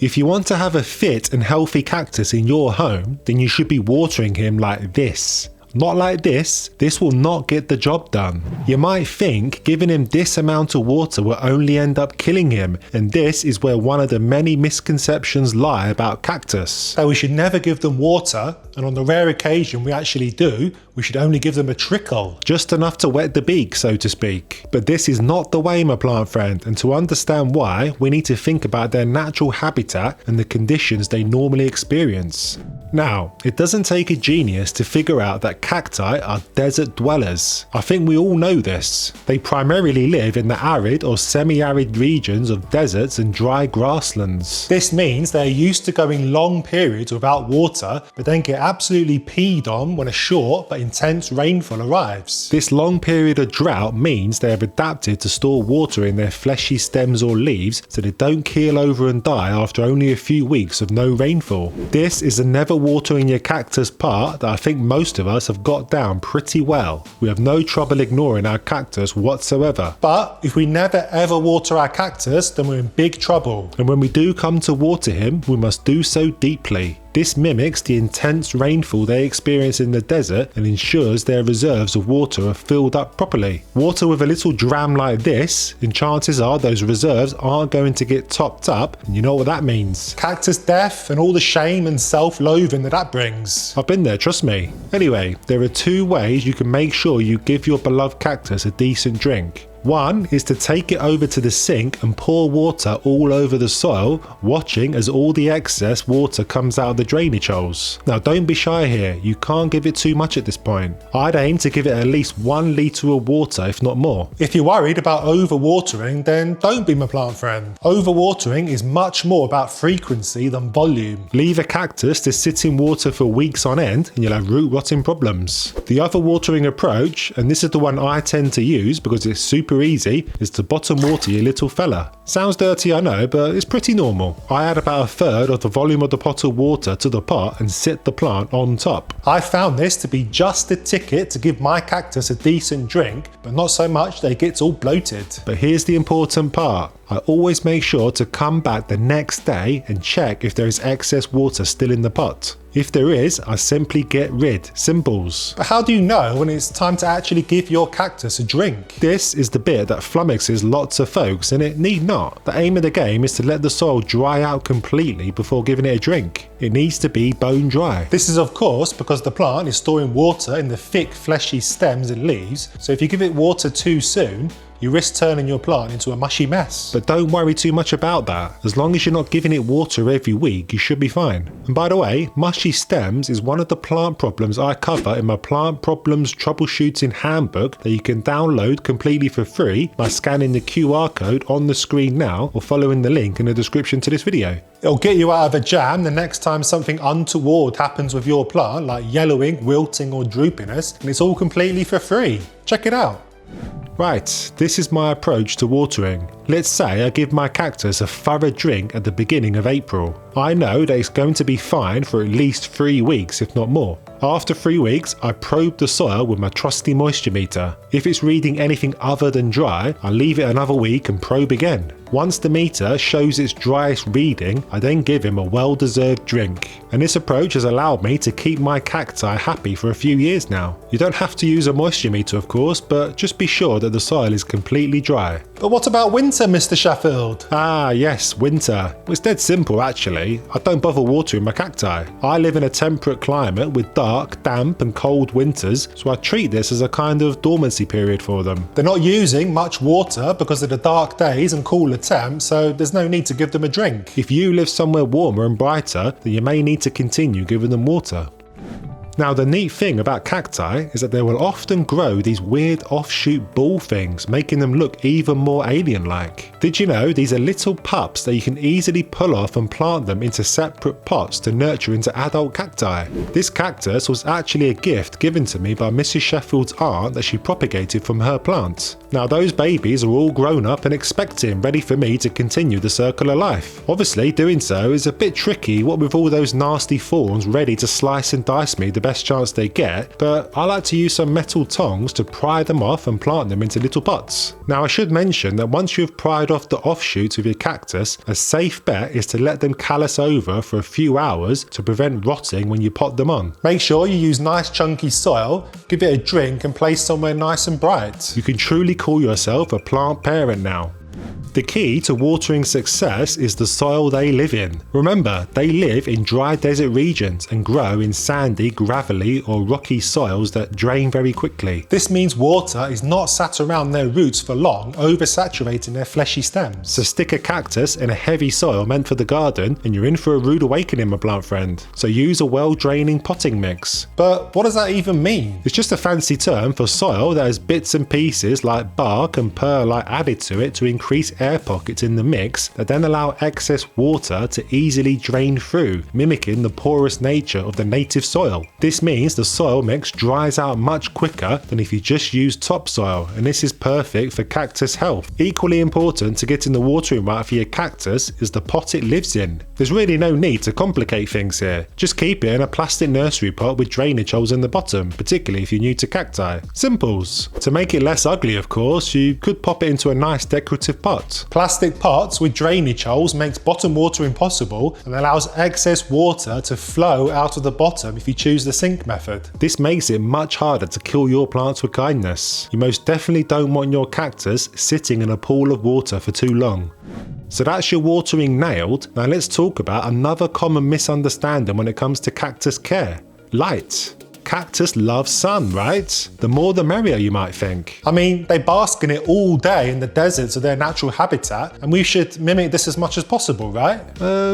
If you want to have a fit and healthy cactus in your home, then you should be watering him like this. Not like this will not get the job done. You might think giving him this amount of water will only end up killing him, and this is where one of the many misconceptions lie about cactus. That we should never give them water, and on the rare occasion we actually do, we should only give them a trickle. Just enough to wet the beak, so to speak. But this is not the way, my plant friend, and to understand why, we need to think about their natural habitat and the conditions they normally experience. Now, it doesn't take a genius to figure out that cacti are desert dwellers. I think we all know this. They primarily live in the arid or semi-arid regions of deserts and dry grasslands. This means they're used to going long periods without water, but then get absolutely peed on when a short but intense rainfall arrives. This long period of drought means they have adapted to store water in their fleshy stems or leaves so they don't keel over and die after only a few weeks of no rainfall. This is a never watering your cactus part that I think most of us have got down pretty well. We have no trouble ignoring our cactus whatsoever. But if we never ever water our cactus, then we're in big trouble. And when we do come to water him, we must do so deeply. This mimics the intense rainfall they experience in the desert and ensures their reserves of water are filled up properly. Water with a little dram like this, and chances are those reserves aren't going to get topped up, and you know what that means. Cactus death and all the shame and self-loathing that brings. I've been there, trust me. Anyway, there are 2 ways you can make sure you give your beloved cactus a decent drink. One is to take it over to the sink and pour water all over the soil, watching as all the excess water comes out of the drainage holes. Now don't be shy here, you can't give it too much at this point. I'd aim to give it at least 1 litre of water, if not more. If you're worried about overwatering, then don't be my plant friend. Overwatering is much more about frequency than volume. Leave a cactus to sit in water for weeks on end and you'll have root rotting problems. The other watering approach, and this is the one I tend to use because it's super easy, is to bottom water your little fella. Sounds dirty, I know, but it's pretty normal. I add about 1/3 of the volume of the pot of water to the pot and sit the plant on top. I found this to be just the ticket to give my cactus a decent drink, but not so much that it gets all bloated. But here's the important part. I always make sure to come back the next day and check if there is excess water still in the pot. If there is, I simply get rid. Simples. But how do you know when it's time to actually give your cactus a drink? This is the bit that flummoxes lots of folks, and it need not. The aim of the game is to let the soil dry out completely before giving it a drink. It needs to be bone dry. This is of course because the plant is storing water in the thick fleshy stems and leaves, so if you give it water too soon, you risk turning your plant into a mushy mess. But don't worry too much about that. As long as you're not giving it water every week, you should be fine. And by the way, mushy stems is one of the plant problems I cover in my Plant Problems Troubleshooting Handbook that you can download completely for free by scanning the QR code on the screen now or following the link in the description to this video. It'll get you out of a jam the next time something untoward happens with your plant, like yellowing, wilting or droopiness, and it's all completely for free. Check it out. Right, this is my approach to watering. Let's say I give my cactus a thorough drink at the beginning of April. I know that it's going to be fine for at least 3 weeks, if not more. After 3 weeks, I probe the soil with my trusty moisture meter. If it's reading anything other than dry, I leave it another week and probe again. Once the meter shows its driest reading, I then give him a well-deserved drink. And this approach has allowed me to keep my cacti happy for a few years now. You don't have to use a moisture meter, of course, but just be sure that the soil is completely dry. But what about winter, Mr. Sheffield? Ah, yes, winter. It's dead simple, actually. I don't bother watering my cacti. I live in a temperate climate with dark, damp and cold winters, so I treat this as a kind of dormancy period for them. They're not using much water because of the dark days and cooler temps, so there's no need to give them a drink. If you live somewhere warmer and brighter, then you may need to continue giving them water. Now, the neat thing about cacti is that they will often grow these weird offshoot ball things, making them look even more alien-like. Did you know these are little pups that you can easily pull off and plant them into separate pots to nurture into adult cacti? This cactus was actually a gift given to me by Mrs. Sheffield's aunt that she propagated from her plants. Now, those babies are all grown up and expecting, ready for me to continue the circle of life. Obviously, doing so is a bit tricky, what with all those nasty thorns ready to slice and dice me the best chance they get, but I like to use some metal tongs to pry them off and plant them into little pots. Now, I should mention that once you've pried off the offshoots of your cactus, a safe bet is to let them callus over for a few hours to prevent rotting when you pot them on. Make sure you use nice chunky soil, give it a drink and place somewhere nice and bright. You can truly call yourself a plant parent now. The key to watering success is the soil they live in. Remember, they live in dry desert regions and grow in sandy, gravelly or rocky soils that drain very quickly. This means water is not sat around their roots for long, oversaturating their fleshy stems. So stick a cactus in a heavy soil meant for the garden and you're in for a rude awakening, my plant friend. So use a well-draining potting mix. But what does that even mean? It's just a fancy term for soil that has bits and pieces like bark and perlite added to it to increase air pockets in the mix that then allow excess water to easily drain through, mimicking the porous nature of the native soil. This means the soil mix dries out much quicker than if you just use topsoil, and this is perfect for cactus health. Equally important to getting the watering right for your cactus is the pot it lives in. There's really no need to complicate things here. Just keep it in a plastic nursery pot with drainage holes in the bottom, particularly if you're new to cacti. Simples. To make it less ugly, of course, you could pop it into a nice decorative pot. Plastic pots with drainage holes makes bottom watering possible and allows excess water to flow out of the bottom if you choose the sink method. This makes it much harder to kill your plants with kindness. You most definitely don't want your cactus sitting in a pool of water for too long. So that's your watering nailed. Now let's talk about another common misunderstanding when it comes to cactus care: light. Cactus love sun, right? The more the merrier, you might think. I mean, they bask in it all day in the deserts of their natural habitat, and we should mimic this as much as possible, right?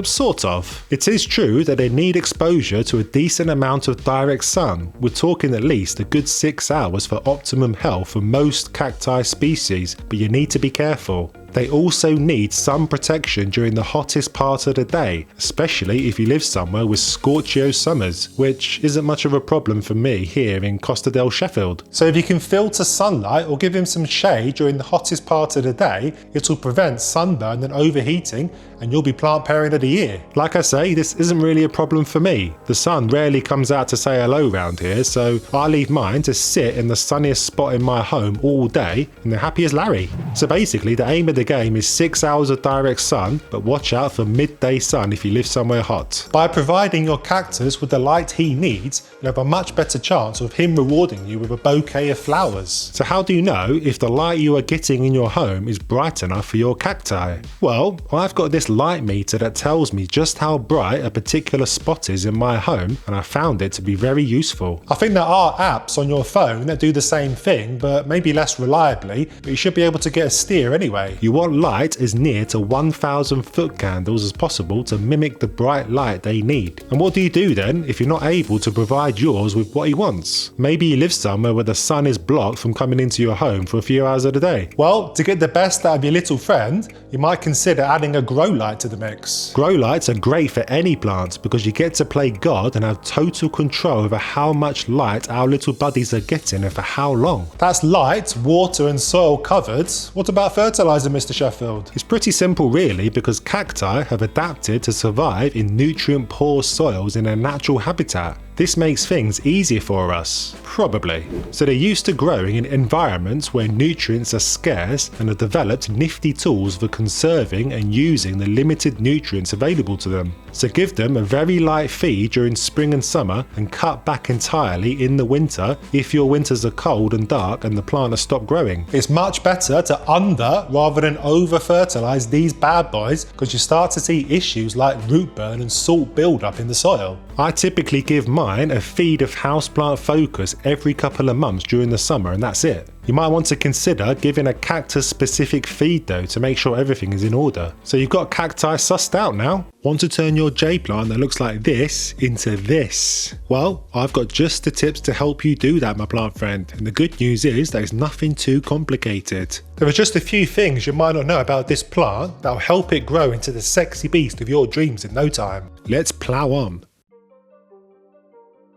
Sort of. It is true that they need exposure to a decent amount of direct sun. We're talking at least a good 6 hours for optimum health for most cacti species, but you need to be careful. They also need some protection during the hottest part of the day, especially if you live somewhere with scorchio summers, which isn't much of a problem for me here in Costa del Sheffield. So if you can filter sunlight or give him some shade during the hottest part of the day, it'll prevent sunburn and overheating, and you'll be plant parent of the year. Like I say, this isn't really a problem for me. The sun rarely comes out to say hello around here, so I leave mine to sit in the sunniest spot in my home all day, and they're happy as Larry. So basically, the aim of the the game is 6 hours of direct sun, but watch out for midday sun if you live somewhere hot. By providing your cactus with the light he needs, you have a much better chance of him rewarding you with a bouquet of flowers. So how do you know if the light you are getting in your home is bright enough for your cacti? Well, I've got this light meter that tells me just how bright a particular spot is in my home, and I found it to be very useful. I think there are apps on your phone that do the same thing, but maybe less reliably, but you should be able to get a steer anyway. You want light as near to 1,000 foot candles as possible to mimic the bright light they need. And what do you do then if you're not able to provide yours with what he wants? Maybe you live somewhere where the sun is blocked from coming into your home for a few hours of the day. Well, to get the best out of your little friend, you might consider adding a grow light to the mix. Grow lights are great for any plant because you get to play God and have total control over how much light our little buddies are getting and for how long. That's light, water and soil covered. What about fertilizer, Mr. Sheffield? It's pretty simple really, because cacti have adapted to survive in nutrient-poor soils in their natural habitat. This makes things easier for us, probably. So they're used to growing in environments where nutrients are scarce and have developed nifty tools for conserving and using the limited nutrients available to them. So give them a very light feed during spring and summer and cut back entirely in the winter if your winters are cold and dark and the plant has stopped growing. It's much better to under rather than over fertilize these bad boys, because you start to see issues like root burn and salt buildup in the soil. I typically give mine a feed of houseplant focus every couple of months during the summer, and that's it. You might want to consider giving a cactus specific feed though to make sure everything is in order. So you've got cacti sussed out now. Want to turn your jade plant that looks like this into this? Well, I've got just the tips to help you do that, my plant friend. And the good news is that it's nothing too complicated. There are just a few things you might not know about this plant that will help it grow into the sexy beast of your dreams in no time. Let's plow on.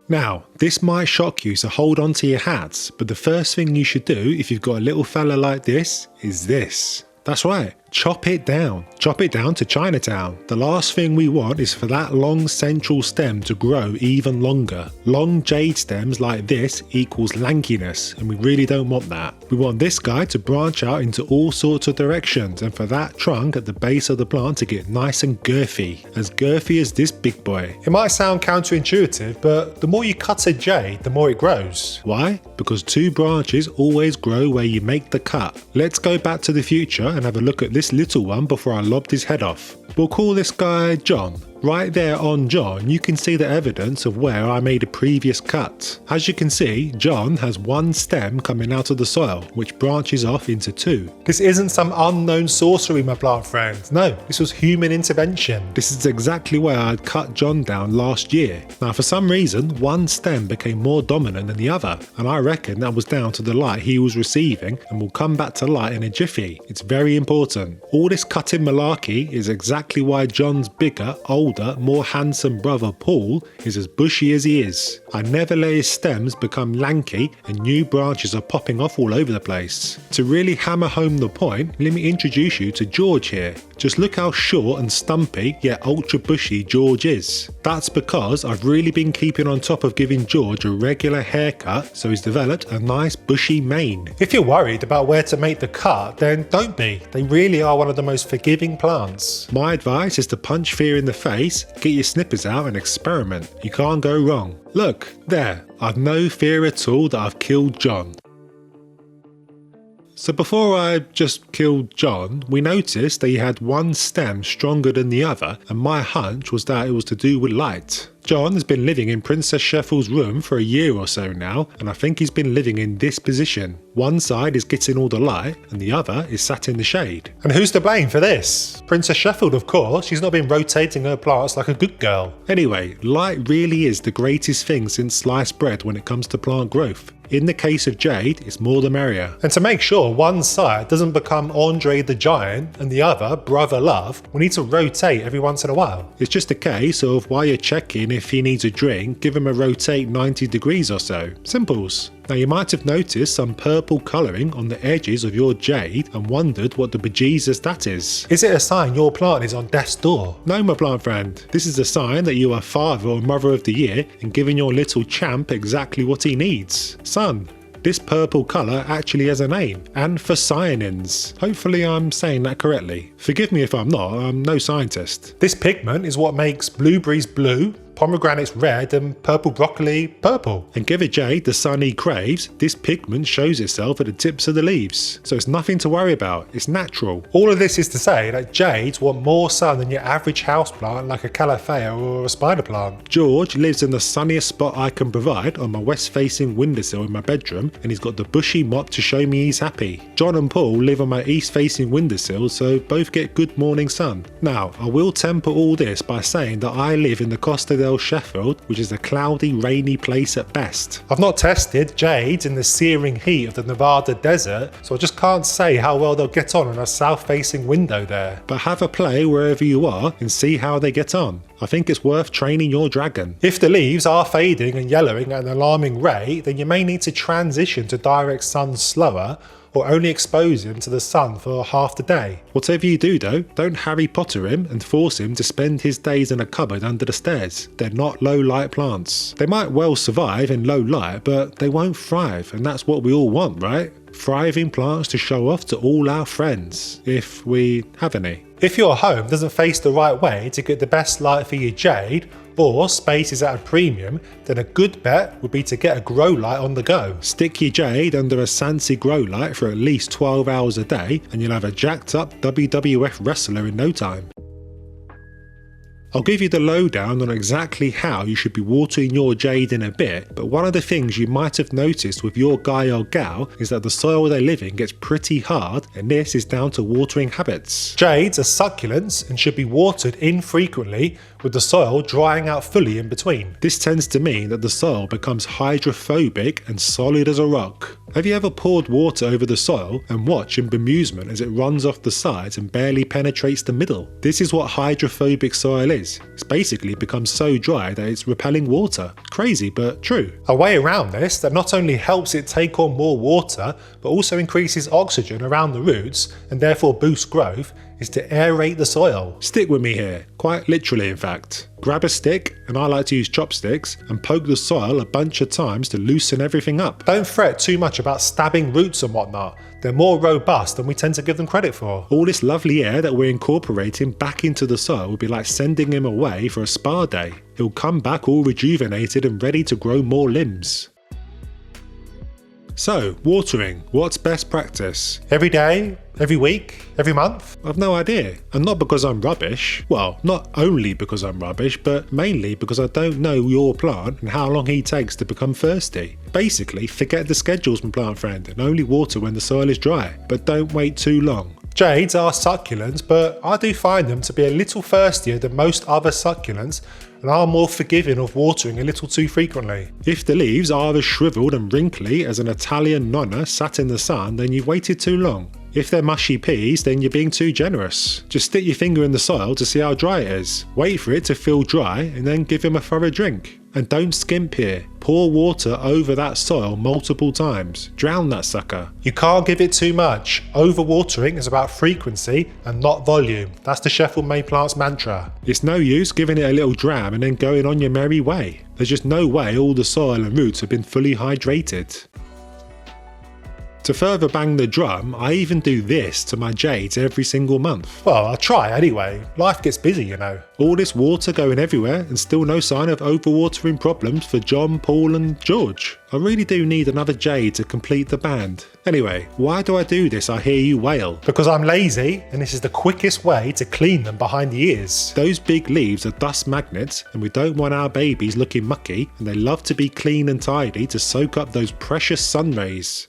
Now, this might shock you, so hold on to your hats, but the first thing you should do if you've got a little fella like this is this. That's right, chop it down. Chop it down to Chinatown. The last thing we want is for that long central stem to grow even longer. Long jade stems like this equals lankiness, and we really don't want that. We want this guy to branch out into all sorts of directions, and for that trunk at the base of the plant to get nice and girthy as this big boy. It might sound counterintuitive, but the more you cut a jade, the more it grows. Why? Because two branches always grow where you make the cut. Let's go back to the future and have a look at this little one before I lobbed his head off. We'll call this guy John. Right there on John, you can see the evidence of where I made a previous cut. As you can see, John has one stem coming out of the soil, which branches off into two. This isn't some unknown sorcery, my plant friend. No, this was human intervention. This is exactly where I had cut John down last year. Now, for some reason, one stem became more dominant than the other, and I reckon that was down to the light he was receiving, and will come back to light in a jiffy. It's very important. All this cutting malarkey is exactly why John's bigger, older, more handsome brother Paul is as bushy as he is. I never let his stems become lanky and new branches are popping off all over the place. To really hammer home the point, let me introduce you to George here. Just look how short and stumpy yet ultra bushy George is. That's because I've really been keeping on top of giving George a regular haircut, so he's developed a nice bushy mane. If you're worried about where to make the cut, then don't be. They really are one of the most forgiving plants. My advice is to punch fear in the face, get your snippers out and experiment. You can't go wrong. Look, there, I've no fear at all that I've killed John. So before I just killed John, we noticed that he had one stem stronger than the other, and my hunch was that it was to do with light. John has been living in Princess Sheffel's room for a year or so now, and I think he's been living in this position. One side is getting all the light, and the other is sat in the shade. And who's to blame for this? Princess Sheffield, of course. She's not been rotating her plants like a good girl. Anyway, light really is the greatest thing since sliced bread when it comes to plant growth. In the case of jade, it's more the merrier. And to make sure one side doesn't become Andre the Giant and the other Brother Love, we need to rotate every once in a while. It's just a case of while you're checking if he needs a drink, give him a rotate 90 degrees or so. Simples. Now you might have noticed some purple colouring on the edges of your jade and wondered what the bejesus that is. Is it a sign your plant is on death's door? No, my plant friend. This is a sign that you are father or mother of the year and giving your little champ exactly what he needs. Son, This purple colour actually has a name, anthocyanins. Hopefully I'm saying that correctly. Forgive me if I'm not, I'm no scientist. This pigment is what makes blueberries blue, pomegranates red and purple broccoli purple. And give a jade the sun he craves, this pigment shows itself at the tips of the leaves. So it's nothing to worry about, it's natural. All of this is to say that jades want more sun than your average houseplant like a calathea or a spider plant. George lives in the sunniest spot I can provide on my west facing windowsill in my bedroom, and he's got the bushy mop to show me he's happy. John and Paul live on my east facing windowsill, so both get good morning sun. Now, I will temper all this by saying that I live in the Costa del Sheffield, which is a cloudy, rainy place at best. I've not tested jades in the searing heat of the Nevada desert, so I just can't say how well they'll get on a south-facing window there. But have a play wherever you are and see how they get on. I think it's worth training your dragon. If the leaves are fading and yellowing at an alarming rate, then you may need to transition to direct sun slower, or only expose him to the sun for half the day. Whatever you do though, don't Harry Potter him and force him to spend his days in a cupboard under the stairs. They're not low light plants. They might well survive in low light, but they won't thrive, and that's what we all want, right? Thriving plants to show off to all our friends, if we have any. If your home doesn't face the right way to get the best light for your jade, or space is at a premium, then a good bet would be to get a grow light on the go. Stick your jade under a Sansi grow light for at least 12 hours a day and you'll have a jacked up WWF wrestler in no time. I'll give you the lowdown on exactly how you should be watering your jade in a bit, but one of the things you might have noticed with your guy or gal is that the soil they live in gets pretty hard, and this is down to watering habits. Jades are succulents and should be watered infrequently, with the soil drying out fully in between. This tends to mean that the soil becomes hydrophobic and solid as a rock. Have you ever poured water over the soil and watched in bemusement as it runs off the sides and barely penetrates the middle? This is what hydrophobic soil is. It's basically become so dry that it's repelling water. Crazy, but true. A way around this that not only helps it take on more water, but also increases oxygen around the roots and therefore boosts growth, is to aerate the soil. Stick with me here, quite literally in fact. Grab a stick, and I like to use chopsticks, and poke the soil a bunch of times to loosen everything up. Don't fret too much about stabbing roots and whatnot. They're more robust than we tend to give them credit for. All this lovely air that we're incorporating back into the soil would be like sending him away for a spa day. He'll come back all rejuvenated and ready to grow more limbs. So, watering, what's best practice? Every day? Every week? Every month? I've no idea. And not because I'm rubbish. Well, not only because I'm rubbish, but mainly because I don't know your plant and how long he takes to become thirsty. Basically, forget the schedules, my plant friend, and only water when the soil is dry. But don't wait too long. Jades are succulents, but I do find them to be a little thirstier than most other succulents and are more forgiving of watering a little too frequently. If the leaves are as shriveled and wrinkly as an Italian nonna sat in the sun, then you've waited too long. If they're mushy peas, then you're being too generous. Just stick your finger in the soil to see how dry it is. Wait for it to feel dry and then give him a thorough drink. And don't skimp here. Pour water over that soil multiple times. Drown that sucker. You can't give it too much. Overwatering is about frequency and not volume. That's the Sheffield Mayplant's mantra. It's no use giving it a little dram and then going on your merry way. There's just no way all the soil and roots have been fully hydrated. To further bang the drum, I even do this to my jades every single month. Well, I try anyway. Life gets busy, you know. All this water going everywhere and still no sign of overwatering problems for John, Paul and George. I really do need another jade to complete the band. Anyway, why do I do this, I hear you wail? Because I'm lazy and this is the quickest way to clean them behind the ears. Those big leaves are dust magnets and we don't want our babies looking mucky, and they love to be clean and tidy to soak up those precious sun rays.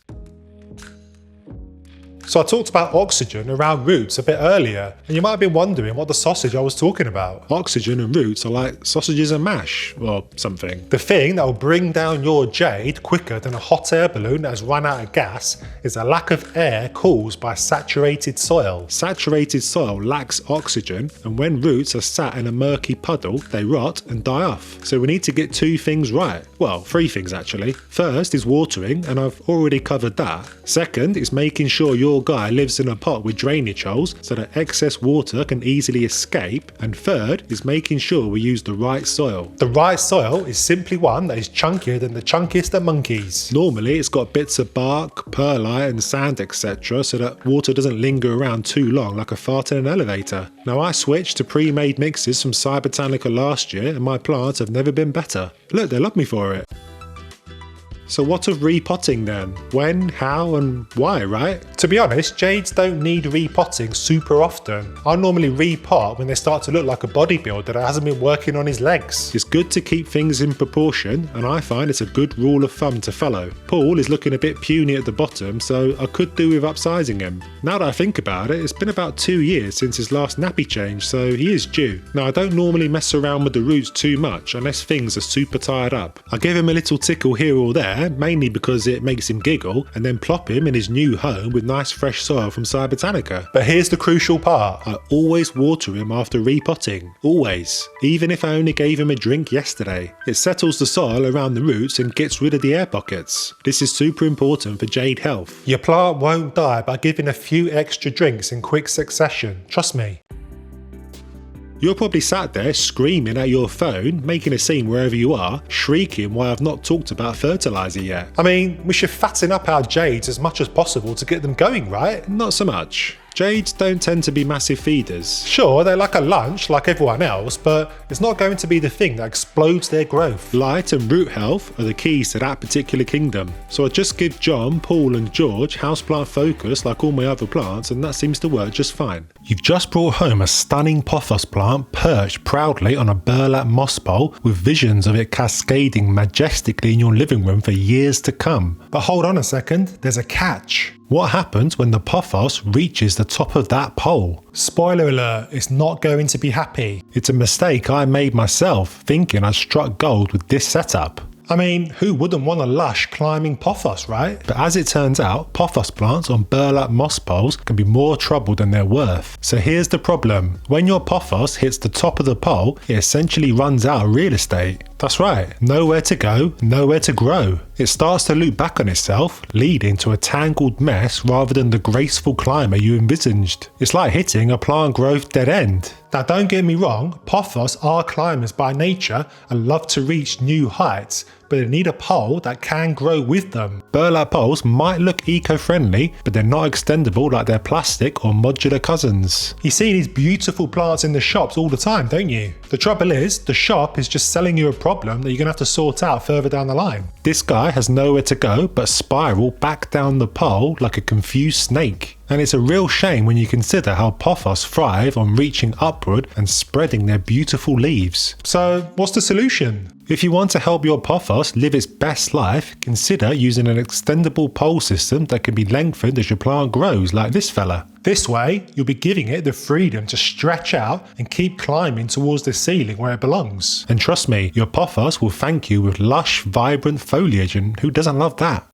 So I talked about oxygen around roots a bit earlier, and you might have been wondering what the sausage I was talking about. Oxygen and roots are like sausages and mash, or something. The thing that will bring down your jade quicker than a hot air balloon that has run out of gas is a lack of air caused by saturated soil. Saturated soil lacks oxygen, and when roots are sat in a murky puddle, they rot and die off. So we need to get two things right. Well, three things actually. First is watering, and I've already covered that. Second is making sure your your guy lives in a pot with drainage holes so that excess water can easily escape. And third is making sure we use the right soil. The right soil is simply one that is chunkier than the chunkiest of monkeys. Normally it's got bits of bark, perlite and sand etc. so that water doesn't linger around too long like a fart in an elevator. Now I switched to pre-made mixes from Cybertanica last year and my plants have never been better. Look, they love me for it. So what of repotting then? When, how and why, right? To be honest, jades don't need repotting super often. I normally repot when they start to look like a bodybuilder that hasn't been working on his legs. It's good to keep things in proportion and I find it's a good rule of thumb to follow. Paul is looking a bit puny at the bottom, so I could do with upsizing him. Now that I think about it, it's been about 2 years since his last nappy change, so he is due. Now I don't normally mess around with the roots too much unless things are super tied up. I give him a little tickle here or there, mainly because it makes him giggle, and then plop him in his new home with nice fresh soil from Cybertanica. But here's the crucial part. I always water him after repotting. Always. Even if I only gave him a drink yesterday. It settles the soil around the roots and gets rid of the air pockets. This is super important for jade health. Your plant won't die by giving a few extra drinks in quick succession. Trust me. You're probably sat there screaming at your phone, making a scene wherever you are, shrieking why I've not talked about fertiliser yet. I mean, we should fatten up our jades as much as possible to get them going, right? Not so much. Jades don't tend to be massive feeders. Sure, they're like a lunch like everyone else, but it's not going to be the thing that explodes their growth. Light and root health are the keys to that particular kingdom. So I just give John, Paul and George houseplant focus like all my other plants and that seems to work just fine. You've just brought home a stunning pothos plant perched proudly on a burlap moss pole with visions of it cascading majestically in your living room for years to come. But hold on a second, there's a catch. What happens when the pothos reaches the top of that pole? Spoiler alert, it's not going to be happy. It's a mistake I made myself, thinking I struck gold with this setup. I mean, who wouldn't want a lush climbing pothos, right? But as it turns out, pothos plants on burlap moss poles can be more trouble than they're worth. So here's the problem. When your pothos hits the top of the pole, it essentially runs out of real estate. That's right, nowhere to go, nowhere to grow. It starts to loop back on itself, leading to a tangled mess rather than the graceful climber you envisaged. It's like hitting a plant growth dead end. Now don't get me wrong, pothos are climbers by nature and love to reach new heights, but they need a pole that can grow with them. Burlap poles might look eco-friendly, but they're not extendable like their plastic or modular cousins. You see these beautiful plants in the shops all the time, don't you? The trouble is, the shop is just selling you a problem that you're going to have to sort out further down the line. This guy has nowhere to go but spiral back down the pole like a confused snake. And it's a real shame when you consider how pothos thrive on reaching upward and spreading their beautiful leaves. So what's the solution? If you want to help your pothos live its best life, consider using an extendable pole system that can be lengthened as your plant grows, like this fella. This way, you'll be giving it the freedom to stretch out and keep climbing towards the ceiling where it belongs. And trust me, your pothos will thank you with lush, vibrant foliage, and who doesn't love that?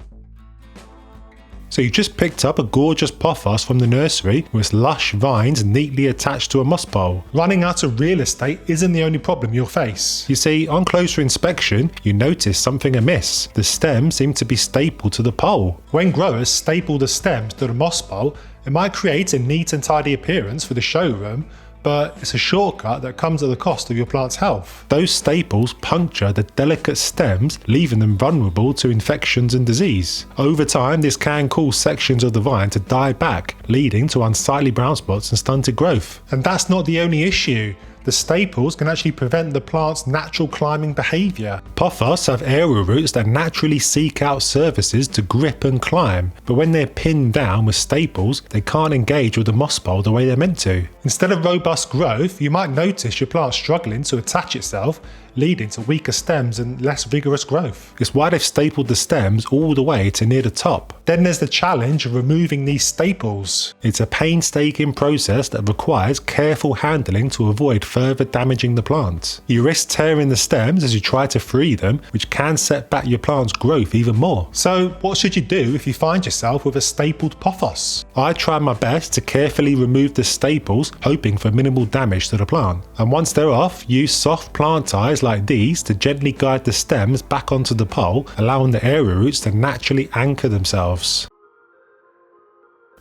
So you just picked up a gorgeous pothos from the nursery with its lush vines neatly attached to a moss pole. Running out of real estate isn't the only problem you'll face. You see, on closer inspection, you notice something amiss. The stems seem to be stapled to the pole. When growers staple the stems to the moss pole, it might create a neat and tidy appearance for the showroom, but it's a shortcut that comes at the cost of your plant's health. Those staples puncture the delicate stems, leaving them vulnerable to infections and disease. Over time, this can cause sections of the vine to die back, leading to unsightly brown spots and stunted growth. And that's not the only issue. The staples can actually prevent the plant's natural climbing behaviour. Pothos have aerial roots that naturally seek out surfaces to grip and climb, but when they're pinned down with staples, they can't engage with the moss pole the way they're meant to. Instead of robust growth, you might notice your plant struggling to attach itself, leading to weaker stems and less vigorous growth. It's why they've stapled the stems all the way to near the top. Then there's the challenge of removing these staples. It's a painstaking process that requires careful handling to avoid further damaging the plant. You risk tearing the stems as you try to free them, which can set back your plant's growth even more. So what should you do if you find yourself with a stapled pothos? I try my best to carefully remove the staples, hoping for minimal damage to the plant. And once they're off, use soft plant ties like these to gently guide the stems back onto the pole, allowing the aerial roots to naturally anchor themselves.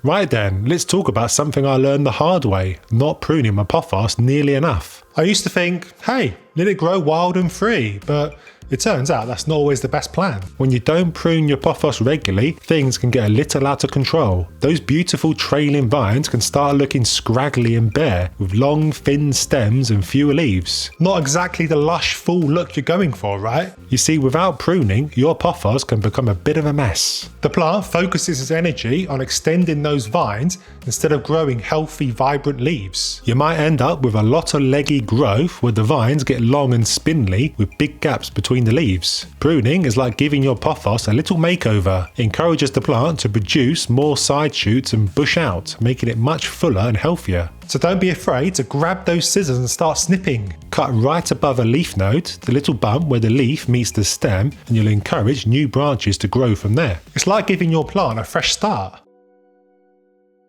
Right then, let's talk about something I learned the hard way, not pruning my pothos nearly enough. I used to think, hey, let it grow wild and free, but it turns out that's not always the best plan. When you don't prune your pothos regularly, things can get a little out of control. Those beautiful trailing vines can start looking scraggly and bare, with long, thin stems and fewer leaves. Not exactly the lush, full look you're going for, right? You see, without pruning, your pothos can become a bit of a mess. The plant focuses its energy on extending those vines instead of growing healthy, vibrant leaves. You might end up with a lot of leggy growth where the vines get long and spindly with big gaps between the leaves. Pruning is like giving your pothos a little makeover. It encourages the plant to produce more side shoots and bush out, making it much fuller and healthier. So don't be afraid to grab those scissors and start snipping. Cut right above a leaf node, the little bump where the leaf meets the stem, and you'll encourage new branches to grow from there. It's like giving your plant a fresh start.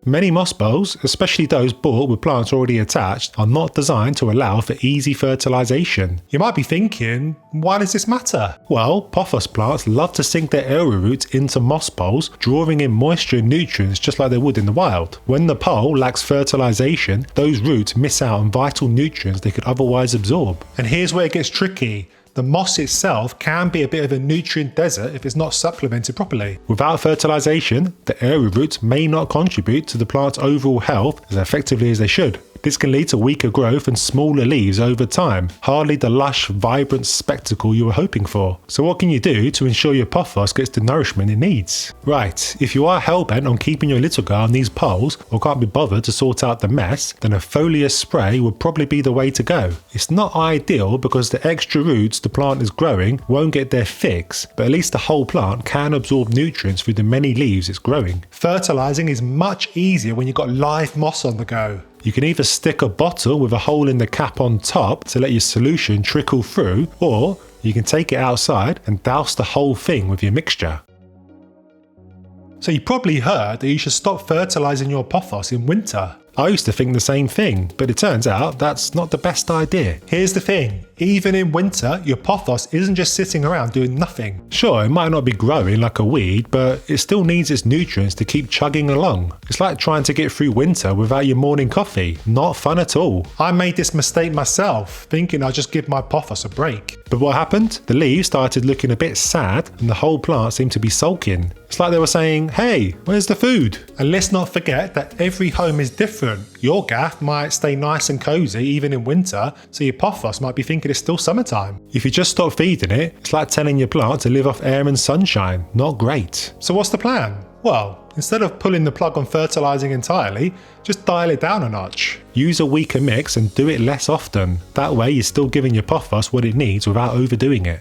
Many moss bowls, especially those bought with plants already attached, are not designed to allow for easy fertilization. You might be thinking, why does this matter? Well, pothos plants love to sink their arrowroots into moss poles, drawing in moisture and nutrients just like they would in the wild. When the pole lacks fertilization, those roots miss out on vital nutrients they could otherwise absorb. And here's where it gets tricky. The moss itself can be a bit of a nutrient desert if it's not supplemented properly. Without fertilization, the arrowroots may not contribute to the plant's overall health as effectively as they should. This can lead to weaker growth and smaller leaves over time, hardly the lush, vibrant spectacle you were hoping for. So what can you do to ensure your pothos gets the nourishment it needs? Right, if you are hellbent on keeping your little guy on these poles or can't be bothered to sort out the mess, then a foliar spray would probably be the way to go. It's not ideal because the extra roots the plant is growing won't get their fix, but at least the whole plant can absorb nutrients through the many leaves it's growing. Fertilizing is much easier when you've got live moss on the go. You can either stick a bottle with a hole in the cap on top to let your solution trickle through, or you can take it outside and douse the whole thing with your mixture. So you probably heard that you should stop fertilizing your pothos in winter. I used to think the same thing, but it turns out that's not the best idea. Here's the thing, even in winter, your pothos isn't just sitting around doing nothing. Sure, it might not be growing like a weed, but it still needs its nutrients to keep chugging along. It's like trying to get through winter without your morning coffee. Not fun at all. I made this mistake myself, thinking I'd just give my pothos a break. But what happened? The leaves started looking a bit sad and the whole plant seemed to be sulking. It's like they were saying, hey, where's the food? And let's not forget that every home is different. Your gaff might stay nice and cozy even in winter, so your pothos might be thinking it's still summertime. If you just stop feeding it, it's like telling your plant to live off air and sunshine. Not great. So what's the plan? Well, instead of pulling the plug on fertilizing entirely, just dial it down a notch. Use a weaker mix and do it less often. That way you're still giving your pothos what it needs without overdoing it.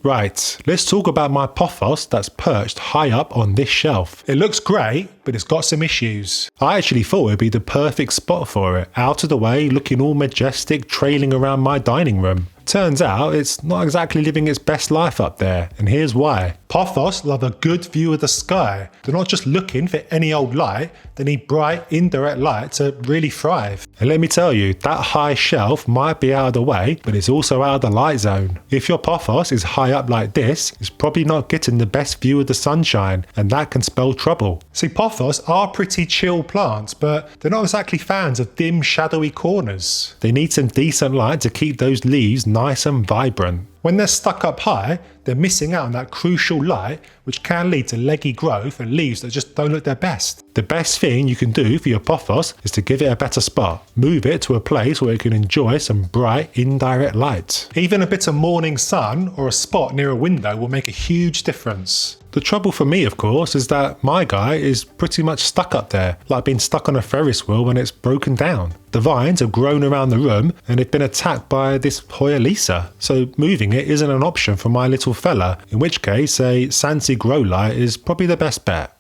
Right, let's talk about my pothos that's perched high up on this shelf. It looks great, but it's got some issues. I actually thought it'd be the perfect spot for it, out of the way, looking all majestic, trailing around my dining room. Turns out it's not exactly living its best life up there, and here's why. Pothos love a good view of the sky. They're not just looking for any old light, they need bright, indirect light to really thrive. And let me tell you, that high shelf might be out of the way, but it's also out of the light zone. If your pothos is high up like this, it's probably not getting the best view of the sunshine, and that can spell trouble. See, pothos are pretty chill plants, but they're not exactly fans of dim, shadowy corners. They need some decent light to keep those leaves nice and vibrant. When they're stuck up high, they're missing out on that crucial light, which can lead to leggy growth and leaves that just don't look their best. The best thing you can do for your pothos is to give it a better spot. Move it to a place where it can enjoy some bright, indirect light. Even a bit of morning sun or a spot near a window will make a huge difference. The trouble for me, of course, is that my guy is pretty much stuck up there, like being stuck on a Ferris wheel when it's broken down. The vines have grown around the room and they've been attacked by this Hoya Lisa, so moving it isn't an option for my little fella, in which case a Sansi grow light is probably the best bet.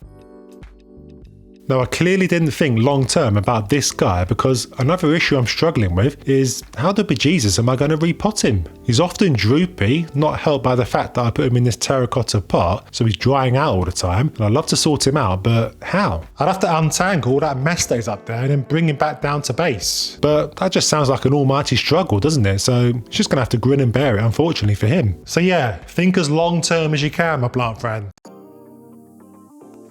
Now, I clearly didn't think long term about this guy because another issue I'm struggling with is how the bejesus am I going to repot him? He's often droopy, not helped by the fact that I put him in this terracotta pot, so he's drying out all the time, and I'd love to sort him out, but how? I'd have to untangle all that mess that is up there and then bring him back down to base. But that just sounds like an almighty struggle, doesn't it? So he's just going to have to grin and bear it, unfortunately for him. So yeah, think as long term as you can, my plant friend.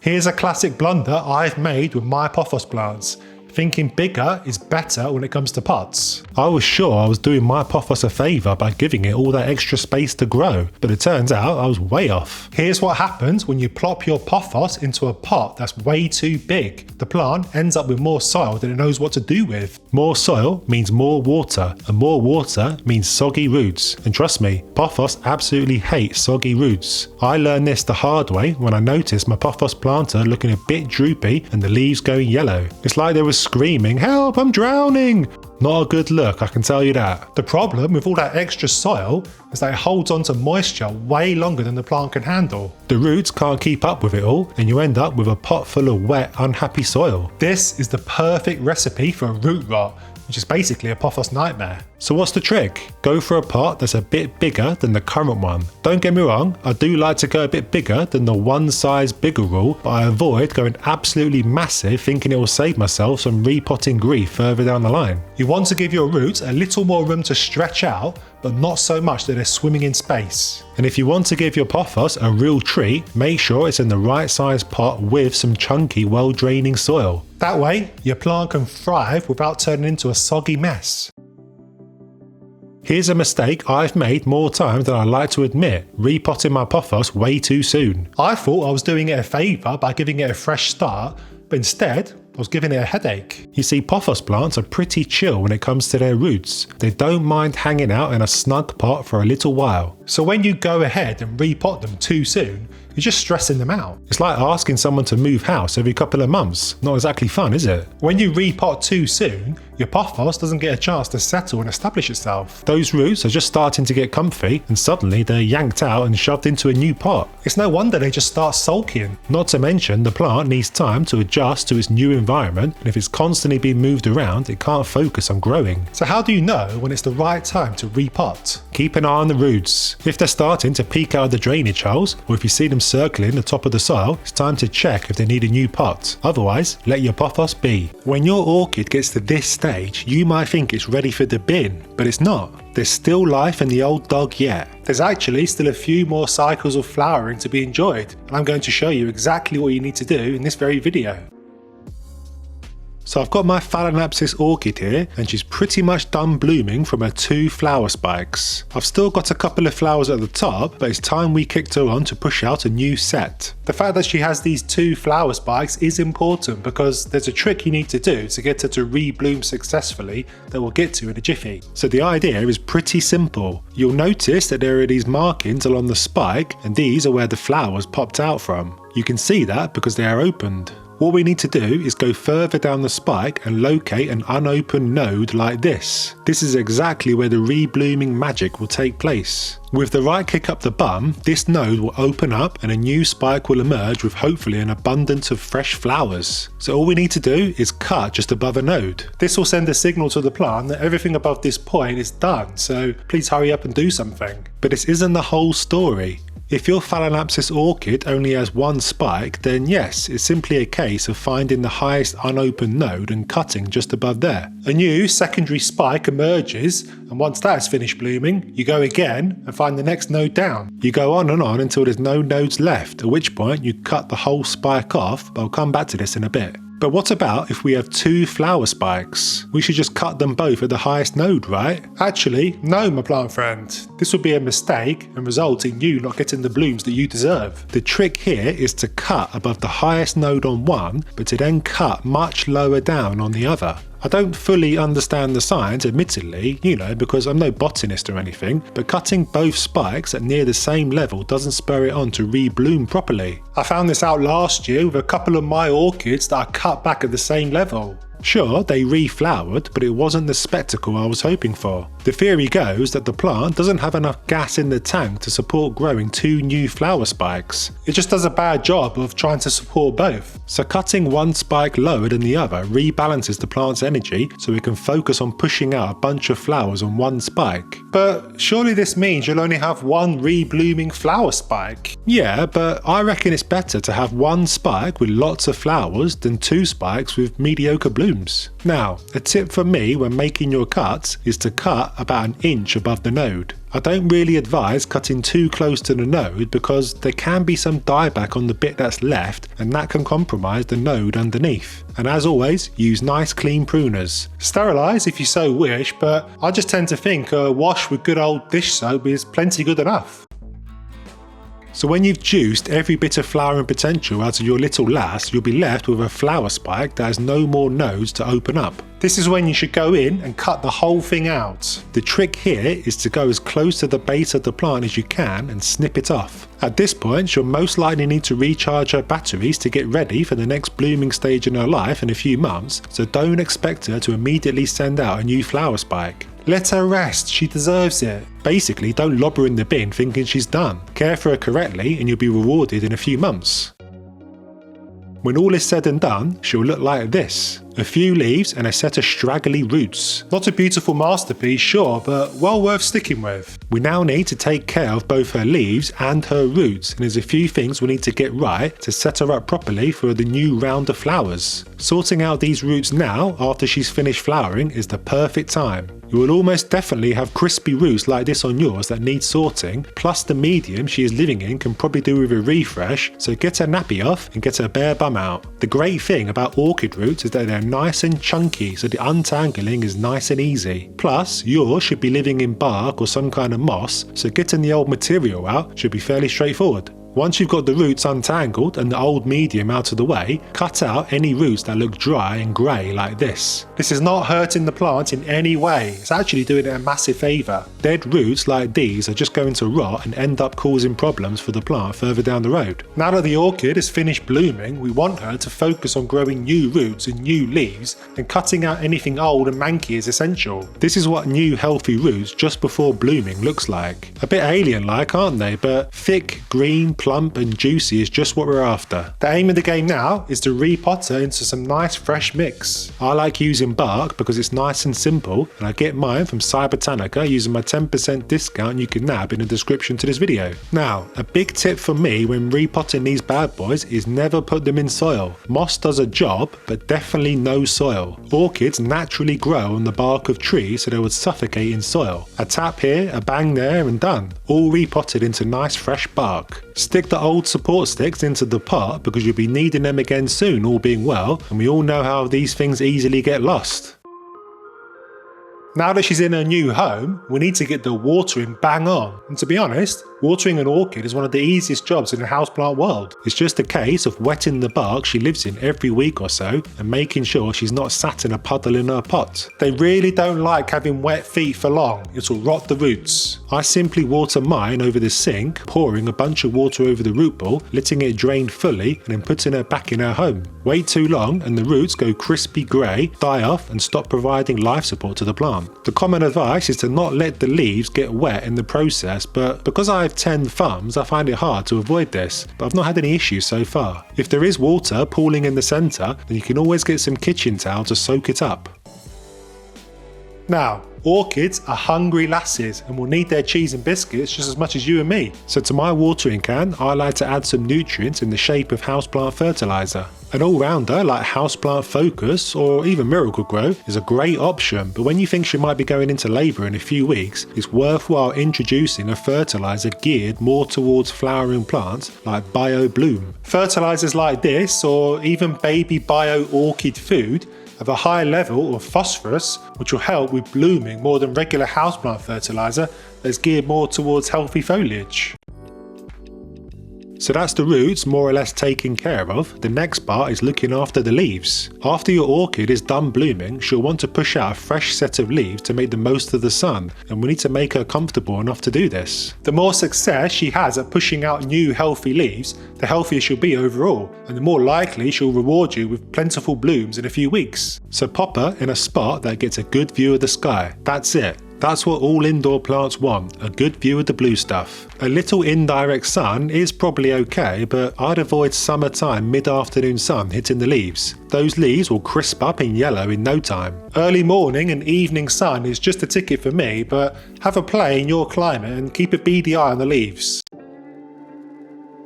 Here's a classic blunder I've made with my Pothos plants. Thinking bigger is better when it comes to pots. I was sure I was doing my Pothos a favour by giving it all that extra space to grow, but it turns out I was way off. Here's what happens when you plop your Pothos into a pot that's way too big. The plant ends up with more soil than it knows what to do with. More soil means more water, and more water means soggy roots. And trust me, Pothos absolutely hate soggy roots. I learned this the hard way when I noticed my Pothos planter looking a bit droopy and the leaves going yellow. It's like there was screaming, "Help, I'm drowning!" Not a good look, I can tell you that. The problem with all that extra soil is that it holds on to moisture way longer than the plant can handle. The roots can't keep up with it all, and you end up with a pot full of wet, unhappy soil. This is the perfect recipe for root rot, which is basically a Pothos nightmare. So what's the trick? Go for a pot that's a bit bigger than the current one. Don't get me wrong, I do like to go a bit bigger than the one size bigger rule, but I avoid going absolutely massive thinking it will save myself some repotting grief further down the line. You want to give your roots a little more room to stretch out, but not so much that they're swimming in space. And if you want to give your Pothos a real treat, make sure it's in the right size pot with some chunky, well-draining soil. That way, your plant can thrive without turning into a soggy mess. Here's a mistake I've made more times than I like to admit, repotting my Pothos way too soon. I thought I was doing it a favour by giving it a fresh start, but instead, I was giving it a headache. You see, Pothos plants are pretty chill when it comes to their roots. They don't mind hanging out in a snug pot for a little while. So when you go ahead and repot them too soon, you're just stressing them out. It's like asking someone to move house every couple of months. Not exactly fun, is it? When you repot too soon, your Pothos doesn't get a chance to settle and establish itself. Those roots are just starting to get comfy, and suddenly they're yanked out and shoved into a new pot. It's no wonder they just start sulking. Not to mention, the plant needs time to adjust to its new environment, and if it's constantly being moved around, it can't focus on growing. So how do you know when it's the right time to repot? Keep an eye on the roots. If they're starting to peek out of the drainage holes, or if you see them circling the top of the soil, it's time to check if they need a new pot. Otherwise, let your Pothos be. When your orchid gets to this stage, you might think it's ready for the bin, but it's not. There's still life in the old dog yet. There's actually still a few more cycles of flowering to be enjoyed, and I'm going to show you exactly what you need to do in this very video. So I've got my Philodendron orchid here, and she's pretty much done blooming from her 2 flower spikes. I've still got a couple of flowers at the top, but it's time we kicked her on to push out a new set. The fact that she has these 2 flower spikes is important because there's a trick you need to do to get her to rebloom successfully that we'll get to in a jiffy. So the idea is pretty simple. You'll notice that there are these markings along the spike, and these are where the flowers popped out from. You can see that because they are opened. What we need to do is go further down the spike and locate an unopened node like this. This is exactly where the reblooming magic will take place. With the right kick up the bum, this node will open up and a new spike will emerge with hopefully an abundance of fresh flowers. So all we need to do is cut just above a node. This will send a signal to the plant that everything above this point is done, so please hurry up and do something. But this isn't the whole story. If your Philodendron orchid only has 1 spike, then yes, it's simply a case of finding the highest unopened node and cutting just above there. A new secondary spike emerges, and once that is finished blooming, you go again and find the next node down. You go on and on until there's no nodes left, at which point you cut the whole spike off, but I'll come back to this in a bit. But what about if we have 2 flower spikes? We should just cut them both at the highest node, right? Actually, no, my plant friend. This would be a mistake and result in you not getting the blooms that you deserve. The trick here is to cut above the highest node on one, but to then cut much lower down on the other. I don't fully understand the science, admittedly, because I'm no botanist or anything, but cutting both spikes at near the same level doesn't spur it on to rebloom properly. I found this out last year with a couple of my orchids that I cut back at the same level. Sure, they reflowered, but it wasn't the spectacle I was hoping for. The theory goes that the plant doesn't have enough gas in the tank to support growing 2 new flower spikes. It just does a bad job of trying to support both. So cutting one spike lower than the other rebalances the plant's energy so it can focus on pushing out a bunch of flowers on one spike. But surely this means you'll only have 1 reblooming flower spike. Yeah, but I reckon it's better to have 1 spike with lots of flowers than 2 spikes with mediocre blooms. blooms. Now, a tip from me when making your cuts is to cut about an inch above the node. I don't really advise cutting too close to the node because there can be some dieback on the bit that's left and that can compromise the node underneath. And as always, use nice clean pruners. Sterilise if you so wish, but I just tend to think a wash with good old dish soap is plenty good enough. So when you've juiced every bit of flowering potential out of your little lass, you'll be left with a flower spike that has no more nodes to open up. This is when you should go in and cut the whole thing out. The trick here is to go as close to the base of the plant as you can and snip it off. At this point, you'll most likely need to recharge her batteries to get ready for the next blooming stage in her life in a few months, so don't expect her to immediately send out a new flower spike. Let her rest, she deserves it. Basically, don't lob her in the bin thinking she's done. Care for her correctly and you'll be rewarded in a few months. When all is said and done, she'll look like this. A few leaves and a set of straggly roots. Not a beautiful masterpiece, sure, but well worth sticking with. We now need to take care of both her leaves and her roots, and there's a few things we need to get right to set her up properly for the new round of flowers. Sorting out these roots now, after she's finished flowering, is the perfect time. You will almost definitely have crispy roots like this on yours that need sorting, plus the medium she is living in can probably do with a refresh, so get her nappy off and get her bare bum out. The great thing about orchid roots is that they're nice and chunky, so the untangling is nice and easy. Plus, yours should be living in bark or some kind of moss, so getting the old material out should be fairly straightforward. Once you've got the roots untangled and the old medium out of the way, cut out any roots that look dry and grey like this. This is not hurting the plant in any way, it's actually doing it a massive favour. Dead roots like these are just going to rot and end up causing problems for the plant further down the road. Now that the orchid is finished blooming, we want her to focus on growing new roots and new leaves, and cutting out anything old and manky is essential. This is what new healthy roots just before blooming looks like. A bit alien-like, aren't they? But thick, green, plump and juicy is just what we're after. The aim of the game now is to repot her into some nice fresh mix. I like using bark because it's nice and simple, and I get mine from Cybertanica using my 10% discount you can nab in the description to this video. Now, a big tip for me when repotting these bad boys is never put them in soil. Moss does a job, but definitely no soil. Orchids naturally grow on the bark of trees, so they would suffocate in soil. A tap here, a bang there and done. All repotted into nice fresh bark. Stick the old support sticks into the pot because you'll be needing them again soon, all being well, and we all know how these things easily get lost. Now that she's in her new home, we need to get the watering bang on. And to be honest, watering an orchid is one of the easiest jobs in the houseplant world. It's just a case of wetting the bark she lives in every week or so and making sure she's not sat in a puddle in her pot. They really don't like having wet feet for long, it'll rot the roots. I simply water mine over the sink, pouring a bunch of water over the root ball, letting it drain fully and then putting her back in her home. Wait too long and the roots go crispy grey, die off and stop providing life support to the plant. The common advice is to not let the leaves get wet in the process, but because I have 10 thumbs I find it hard to avoid this, but I've not had any issues so far. If there is water pooling in the centre, then you can always get some kitchen towel to soak it up. Now, orchids are hungry lasses and will need their cheese and biscuits just as much as you and me. So to my watering can, I like to add some nutrients in the shape of houseplant fertiliser. An all-rounder like Houseplant Focus or even Miracle Grow is a great option, but when you think she might be going into labour in a few weeks, it's worthwhile introducing a fertiliser geared more towards flowering plants like Bio Bloom. Fertilisers like this, or even baby bio orchid food, have a high level of phosphorus, which will help with blooming more than regular houseplant fertiliser that's geared more towards healthy foliage. So that's the roots more or less taken care of. The next part is looking after the leaves. After your orchid is done blooming, she'll want to push out a fresh set of leaves to make the most of the sun, and we need to make her comfortable enough to do this. The more success she has at pushing out new healthy leaves, the healthier she'll be overall, and the more likely she'll reward you with plentiful blooms in a few weeks. So pop her in a spot that gets a good view of the sky. That's it. That's what all indoor plants want, a good view of the blue stuff. A little indirect sun is probably okay, but I'd avoid summertime mid-afternoon sun hitting the leaves. Those leaves will crisp up in yellow in no time. Early morning and evening sun is just a ticket for me, but have a play in your climate and keep a beady eye on the leaves.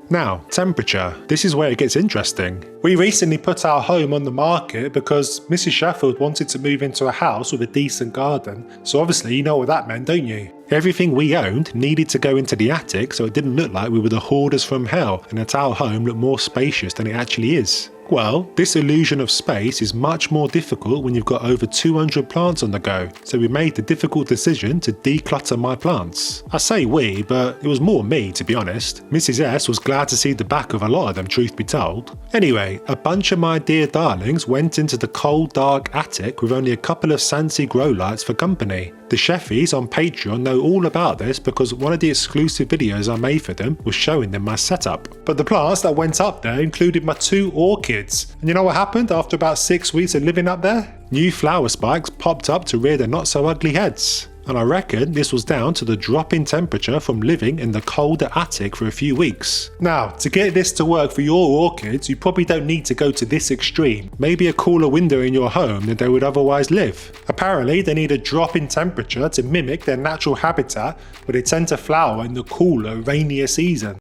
Now, temperature. This is where it gets interesting. We recently put our home on the market because Mrs. Sheffield wanted to move into a house with a decent garden, so obviously you know what that meant, don't you? Everything we owned needed to go into the attic so it didn't look like we were the hoarders from hell and that our home looked more spacious than it actually is. Well, this illusion of space is much more difficult when you've got over 200 plants on the go, so we made the difficult decision to declutter my plants. I say we, but it was more me to be honest. Mrs. S was glad to see the back of a lot of them, truth be told. Anyway, a bunch of my dear darlings went into the cold dark attic with only a couple of Sansi grow lights for company. The Sheffies on Patreon know all about this because one of the exclusive videos I made for them was showing them my setup. But the plants that went up there included my 2 orchids. And you know what happened after about 6 weeks of living up there? New flower spikes popped up to rear their not so ugly heads. And I reckon this was down to the drop in temperature from living in the colder attic for a few weeks. Now, to get this to work for your orchids, you probably don't need to go to this extreme. Maybe a cooler window in your home than they would otherwise live. Apparently, they need a drop in temperature to mimic their natural habitat, where they tend to flower in the cooler, rainier season.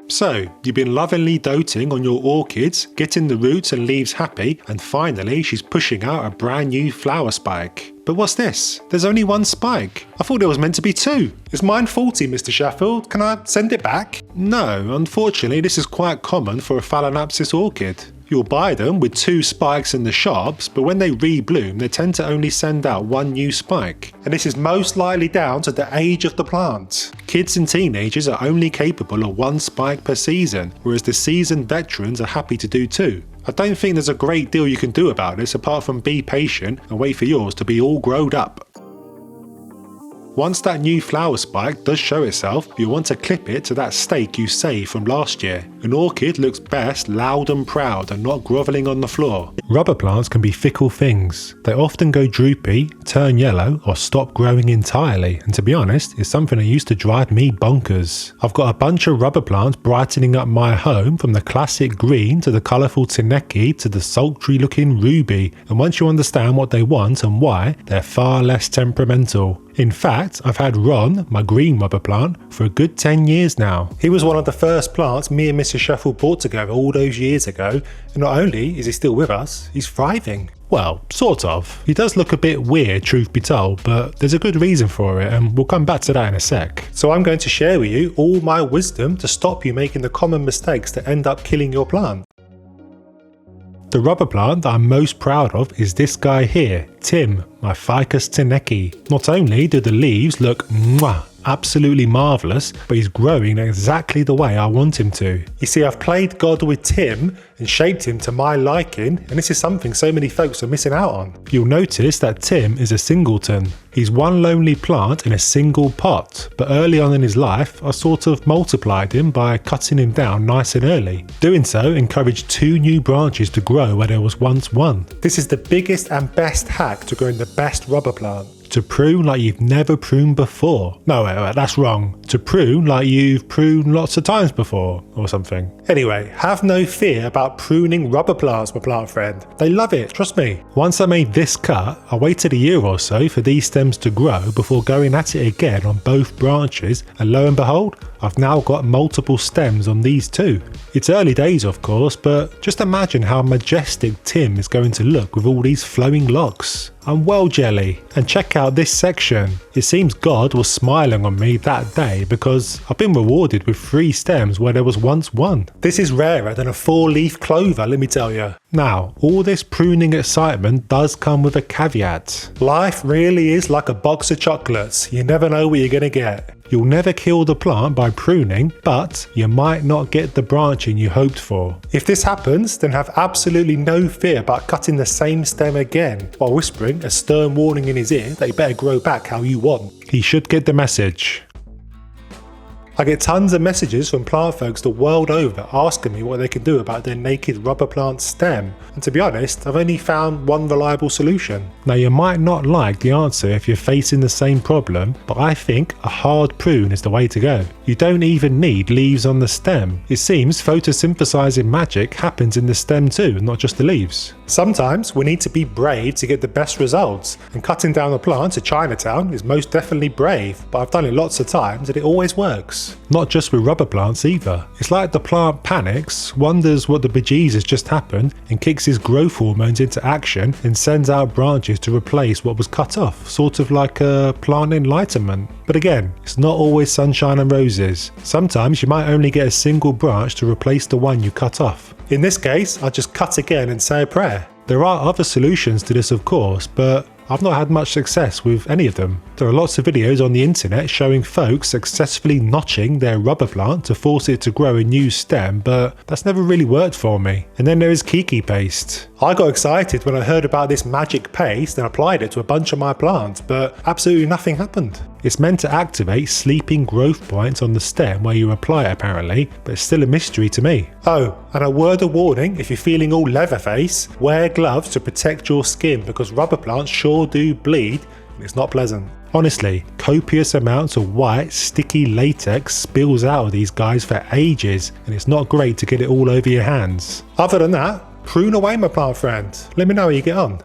So, you've been lovingly doting on your orchids, getting the roots and leaves happy, and finally she's pushing out a brand new flower spike. But what's this? There's only 1 spike. I thought there was meant to be 2. Is mine faulty, Mr. Sheffield? Can I send it back? No, unfortunately this is quite common for a Phalaenopsis orchid. You'll buy them with 2 spikes in the shops, but when they rebloom they tend to only send out 1 new spike. And this is most likely down to the age of the plant. Kids and teenagers are only capable of 1 spike per season, whereas the seasoned veterans are happy to do 2. I don't think there's a great deal you can do about this apart from be patient and wait for yours to be all growed up. Once that new flower spike does show itself, you'll want to clip it to that stake you saved from last year. An orchid looks best loud and proud and not grovelling on the floor. Rubber plants can be fickle things. They often go droopy, turn yellow, or stop growing entirely, and to be honest, it's something that used to drive me bonkers. I've got a bunch of rubber plants brightening up my home, from the classic green to the colourful Tineke to the sultry looking ruby, and once you understand what they want and why, they're far less temperamental. In fact, I've had Ron, my green rubber plant, for a good 10 years now. He was one of the first plants me and Mrs. Sheffield bought together all those years ago, and not only is he still with us, he's thriving. Well, sort of. He does look a bit weird, truth be told, but there's a good reason for it, and we'll come back to that in a sec. So I'm going to share with you all my wisdom to stop you making the common mistakes that end up killing your plant. The rubber plant that I'm most proud of is this guy here, Tim, my Ficus Tineke. Not only do the leaves look absolutely marvellous, but he's growing exactly the way I want him to. You see, I've played God with Tim and shaped him to my liking, and this is something so many folks are missing out on. You'll notice that Tim is a singleton. He's one lonely plant in a single pot, but early on in his life I sort of multiplied him by cutting him down nice and early. Doing so encouraged 2 new branches to grow where there was once 1. This is the biggest and best hack to growing the best rubber plant. To prune like you've never pruned before. No, wait, that's wrong. To prune like you've pruned lots of times before, or something. Anyway, have no fear about pruning rubber plants, my plant friend. They love it, trust me. Once I made this cut, I waited a year or so for these stems to grow before going at it again on both branches, and lo and behold, I've now got multiple stems on these too. It's early days of course, but just imagine how majestic Tim is going to look with all these flowing locks. I'm well jelly. And check out this section. It seems God was smiling on me that day because I've been rewarded with 3 stems where there was once 1. This is rarer than a 4-leaf clover, let me tell you. Now, all this pruning excitement does come with a caveat. Life really is like a box of chocolates. You never know what you're going to get. You'll never kill the plant by pruning, but you might not get the branching you hoped for. If this happens, then have absolutely no fear about cutting the same stem again, while whispering a stern warning in his ear that he better grow back how you want. He should get the message. I get tons of messages from plant folks the world over asking me what they can do about their naked rubber plant stem, and to be honest, I've only found one reliable solution. Now you might not like the answer if you're facing the same problem, but I think a hard prune is the way to go. You don't even need leaves on the stem. It seems photosynthesizing magic happens in the stem too, not just the leaves. Sometimes we need to be brave to get the best results, and cutting down a plant to Chinatown is most definitely brave, but I've done it lots of times and it always works. folks. Not just with rubber plants either. It's like the plant panics, wonders what the bejesus just happened, and kicks his growth hormones into action and sends out branches to replace what was cut off, sort of like a plant enlightenment. But again, it's not always sunshine and roses. Sometimes you might only get a single branch to replace the one you cut off. In this case, I'll just cut again and say a prayer. There are other solutions to this, of course, but I've not had much success with any of them. There are lots of videos on the internet showing folks successfully notching their rubber plant to force it to grow a new stem, but that's never really worked for me. And then there is Kiki paste. I got excited when I heard about this magic paste and applied it to a bunch of my plants, but absolutely nothing happened. It's meant to activate sleeping growth points on the stem where you apply it apparently, but it's still a mystery to me. Oh, and a word of warning, if you're feeling all Leatherface, wear gloves to protect your skin because rubber plants sure do bleed and it's not pleasant. Honestly, copious amounts of white, sticky latex spills out of these guys for ages and it's not great to get it all over your hands. Other than that, prune away my plant friend. Let me know how you get on.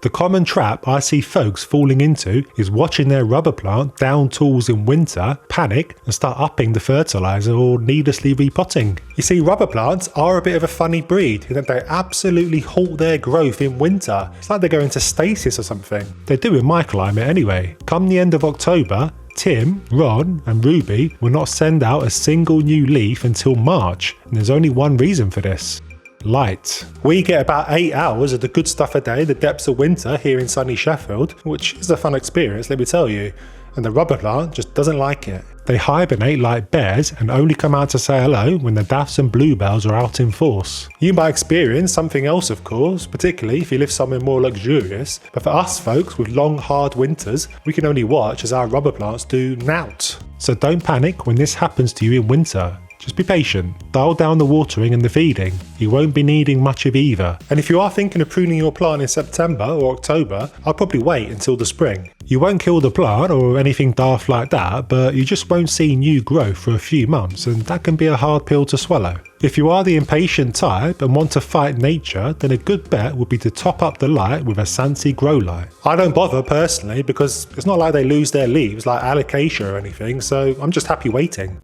The common trap I see folks falling into is watching their rubber plant down tools in winter, panic and start upping the fertiliser or needlessly repotting. You see, rubber plants are a bit of a funny breed in that they absolutely halt their growth in winter. It's like they go into stasis or something. They do in my climate anyway. Come the end of October, Tim, Ron and Ruby will not send out a single new leaf until March, and there's only one reason for this. Light. We get about 8 hours of the good stuff a day in the depths of winter here in sunny Sheffield, which is a fun experience, let me tell you, and the rubber plant just doesn't like it. They hibernate like bears and only come out to say hello when the daffs and bluebells are out in force. You might experience something else of course, particularly if you live somewhere more luxurious, but for us folks with long hard winters, we can only watch as our rubber plants do nout. So don't panic when this happens to you in winter. Just be patient, dial down the watering and the feeding, you won't be needing much of either. And if you are thinking of pruning your plant in September or October, I'll probably wait until the spring. You won't kill the plant or anything daft like that, but you just won't see new growth for a few months and that can be a hard pill to swallow. If you are the impatient type and want to fight nature, then a good bet would be to top up the light with a Sansi grow light. I don't bother personally because it's not like they lose their leaves like alocasia or anything, so I'm just happy waiting.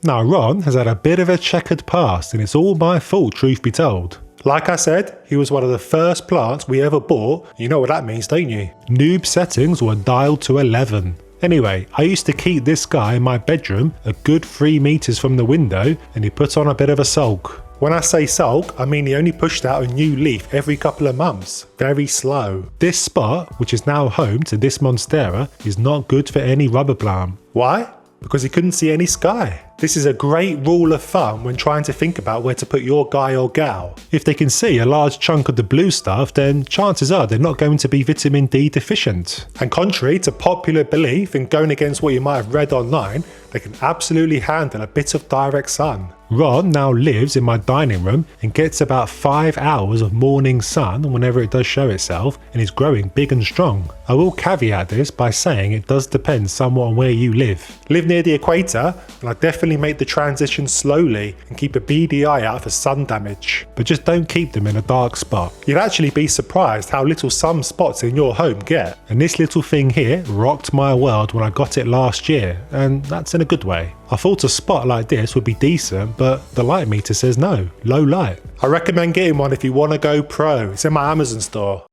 Now Ron has had a bit of a checkered past and it's all my fault, truth be told. Like I said, he was one of the first plants we ever bought. You know what that means, don't you? Noob settings were dialed to 11. Anyway, I used to keep this guy in my bedroom a good 3 meters from the window and he put on a bit of a sulk. When I say sulk, I mean he only pushed out a new leaf every couple of months. Very slow. This spot, which is now home to this Monstera, is not good for any rubber plant. Why? Because he couldn't see any sky. This is a great rule of thumb when trying to think about where to put your guy or gal. If they can see a large chunk of the blue stuff, then chances are they're not going to be vitamin D deficient. And contrary to popular belief and going against what you might have read online, they can absolutely handle a bit of direct sun. Ron now lives in my dining room and gets about 5 hours of morning sun whenever it does show itself and is growing big and strong. I will caveat this by saying it does depend somewhat on where you live. Live near the equator and I definitely make the transition slowly and keep a beady eye out for sun damage. But just don't keep them in a dark spot. You'd actually be surprised how little some spots in your home get. And this little thing here rocked my world when I got it last year, and that's in a good way. I thought a spot like this would be decent, but the light meter says no, low light. I recommend getting one if you want to go pro. It's in my Amazon store.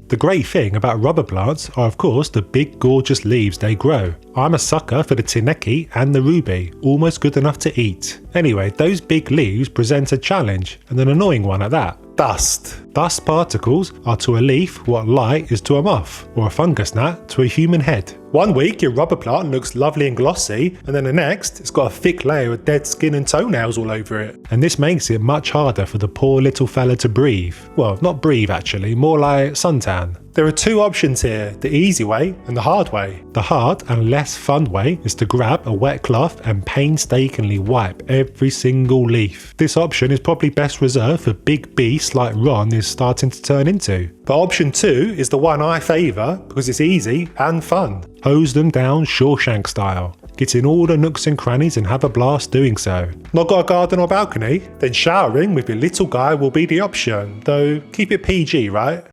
The great thing about rubber plants are of course the big gorgeous leaves they grow. I'm a sucker for the Tineke and the Ruby, almost good enough to eat. Anyway, those big leaves present a challenge, and an annoying one at that. Dust. Dust particles are to a leaf what light is to a moth, or a fungus gnat to a human head. One week your rubber plant looks lovely and glossy, and then the next it's got a thick layer of dead skin and toenails all over it. And this makes it much harder for the poor little fella to breathe. Well, not breathe actually, more like suntan. There are two options here, the easy way and the hard way. The hard and less fun way is to grab a wet cloth and painstakingly wipe every single leaf. This option is probably best reserved for big beasts like Ron is starting to turn into. But option 2 is the one I favour because it's easy and fun. Hose them down Shawshank style. Get in all the nooks and crannies and have a blast doing so. Not got a garden or balcony? Then showering with your little guy will be the option, though keep it PG, right?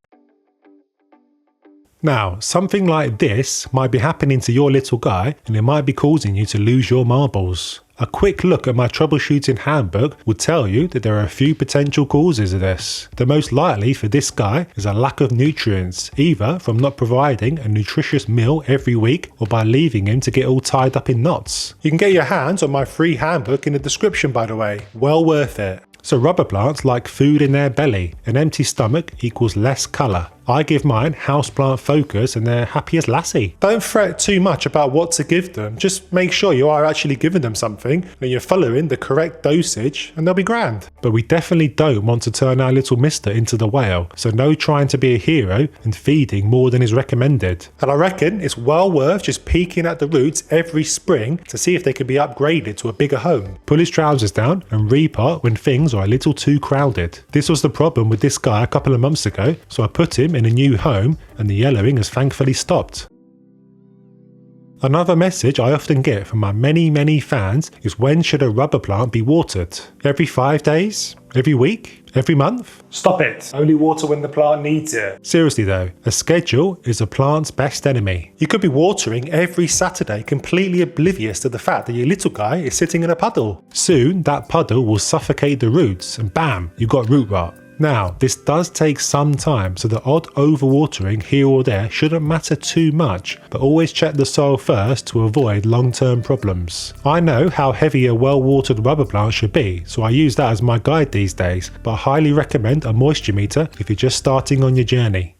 Now, something like this might be happening to your little guy and it might be causing you to lose your marbles. A quick look at my troubleshooting handbook will tell you that there are a few potential causes of this. The most likely for this guy is a lack of nutrients, either from not providing a nutritious meal every week or by leaving him to get all tied up in knots. You can get your hands on my free handbook in the description, by the way. Well worth it. So rubber plants like food in their belly. An empty stomach equals less colour. I give mine houseplant focus and they're happy as lassie. Don't fret too much about what to give them, just make sure you are actually giving them something and you're following the correct dosage and they'll be grand. But we definitely don't want to turn our little mister into the whale, so no trying to be a hero and feeding more than is recommended. And I reckon it's well worth just peeking at the roots every spring to see if they can be upgraded to a bigger home. Pull his trousers down and repot when things are a little too crowded. This was the problem with this guy a couple of months ago, so I put him in a new home and the yellowing has thankfully stopped. Another message I often get from my many fans is, when should a rubber plant be watered? Every 5 days? Every week? Every month? Stop it! Only water when the plant needs it. Seriously though, a schedule is a plant's best enemy. You could be watering every Saturday completely oblivious to the fact that your little guy is sitting in a puddle. Soon that puddle will suffocate the roots and bam, you've got root rot. Now, this does take some time, so the odd overwatering here or there shouldn't matter too much, but always check the soil first to avoid long-term problems. I know how heavy a well-watered rubber plant should be, so I use that as my guide these days, but I highly recommend a moisture meter if you're just starting on your journey.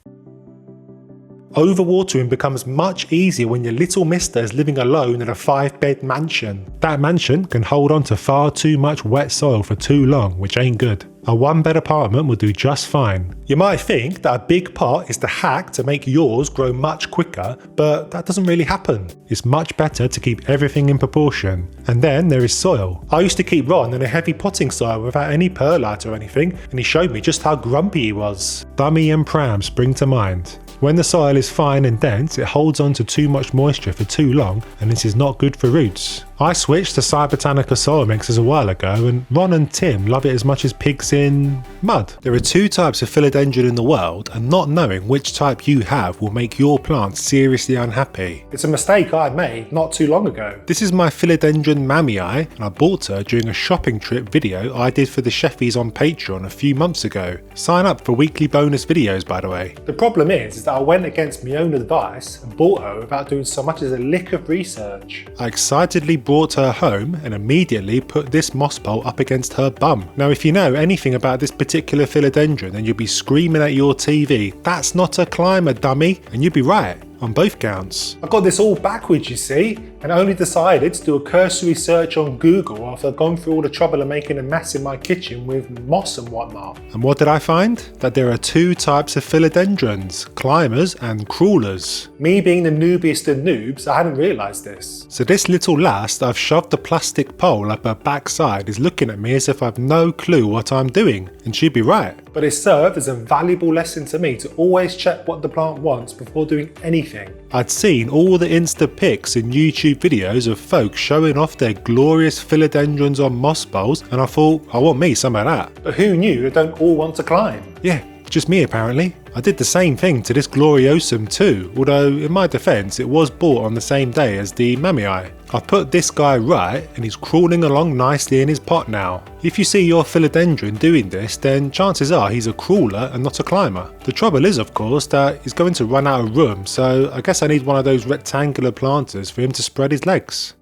Overwatering becomes much easier when your little mister is living alone in a 5-bed mansion. That mansion can hold on to far too much wet soil for too long, which ain't good. A 1-bed apartment will do just fine. You might think that a big pot is the hack to make yours grow much quicker, but that doesn't really happen. It's much better to keep everything in proportion. And then there is soil. I used to keep Ron in a heavy potting soil without any perlite or anything, and he showed me just how grumpy he was. Dummy and Pram spring to mind. When the soil is fine and dense, it holds on to too much moisture for too long, and this is not good for roots. I switched to Cybertanica soil mixes a while ago, and Ron and Tim love it as much as pigs in mud. There are 2 types of philodendron in the world, and not knowing which type you have will make your plant seriously unhappy. It's a mistake I made not too long ago. This is my Philodendron Mammy Eye, and I bought her during a shopping trip video I did for the Sheffies on Patreon a few months ago. Sign up for weekly bonus videos, by the way. The problem is that I went against my own advice and bought her without doing so much as a lick of research. I excitedly brought her home and immediately put this moss pole up against her bum. Now, if you know anything about this particular philodendron, then you'll be screaming at your TV, "That's not a climber, dummy," and you'd be right on both counts. I got this all backwards, you see, and only decided to do a cursory search on Google after I'd gone through all the trouble of making a mess in my kitchen with moss and whatnot. And what did I find? That there are 2 types of philodendrons, climbers and crawlers. Me being the noobiest of noobs, I hadn't realised this. So this little lass that I've shoved the plastic pole up her backside is looking at me as if I've no clue what I'm doing, and she'd be right. But it served as a valuable lesson to me to always check what the plant wants before doing anything. I'd seen all the Insta pics and YouTube videos of folks showing off their glorious philodendrons on moss bowls, and I thought, I want me some of that. But who knew they don't all want to climb? Yeah, just me apparently. I did the same thing to this Gloriosum too, although in my defence it was bought on the same day as the Mammy Eye. I put this guy right and he's crawling along nicely in his pot now. If you see your philodendron doing this, then chances are he's a crawler and not a climber. The trouble is, of course, that he's going to run out of room, so I guess I need one of those rectangular planters for him to spread his legs.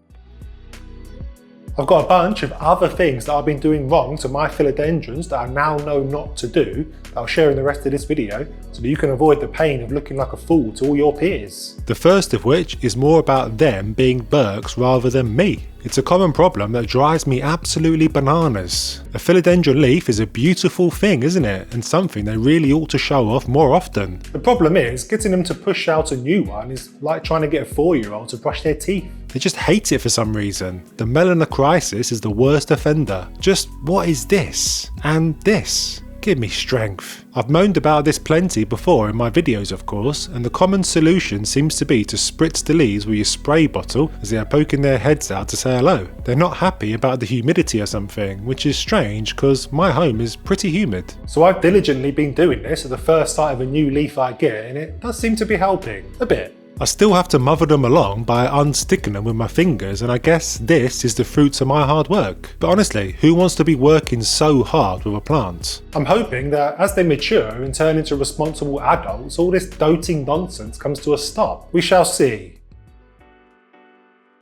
I've got a bunch of other things that I've been doing wrong to my philodendrons that I now know not to do, that I'll share in the rest of this video, so that you can avoid the pain of looking like a fool to all your peers. The first of which is more about them being Berks rather than me. It's a common problem that drives me absolutely bananas. A philodendron leaf is a beautiful thing, isn't it? And something they really ought to show off more often. The problem is, getting them to push out a new one is like trying to get a 4-year-old to brush their teeth. They just hate it for some reason. The melanocrisis is the worst offender. Just what is this? And this? Give me strength. I've moaned about this plenty before in my videos of course, and the common solution seems to be to spritz the leaves with your spray bottle as they are poking their heads out to say hello. They're not happy about the humidity or something, which is strange because my home is pretty humid. So I've diligently been doing this at the first sight of a new leaf I get, and it does seem to be helping, a bit. I still have to mother them along by unsticking them with my fingers, and I guess this is the fruits of my hard work. But honestly, who wants to be working so hard with a plant? I'm hoping that as they mature and turn into responsible adults, all this doting nonsense comes to a stop. We shall see.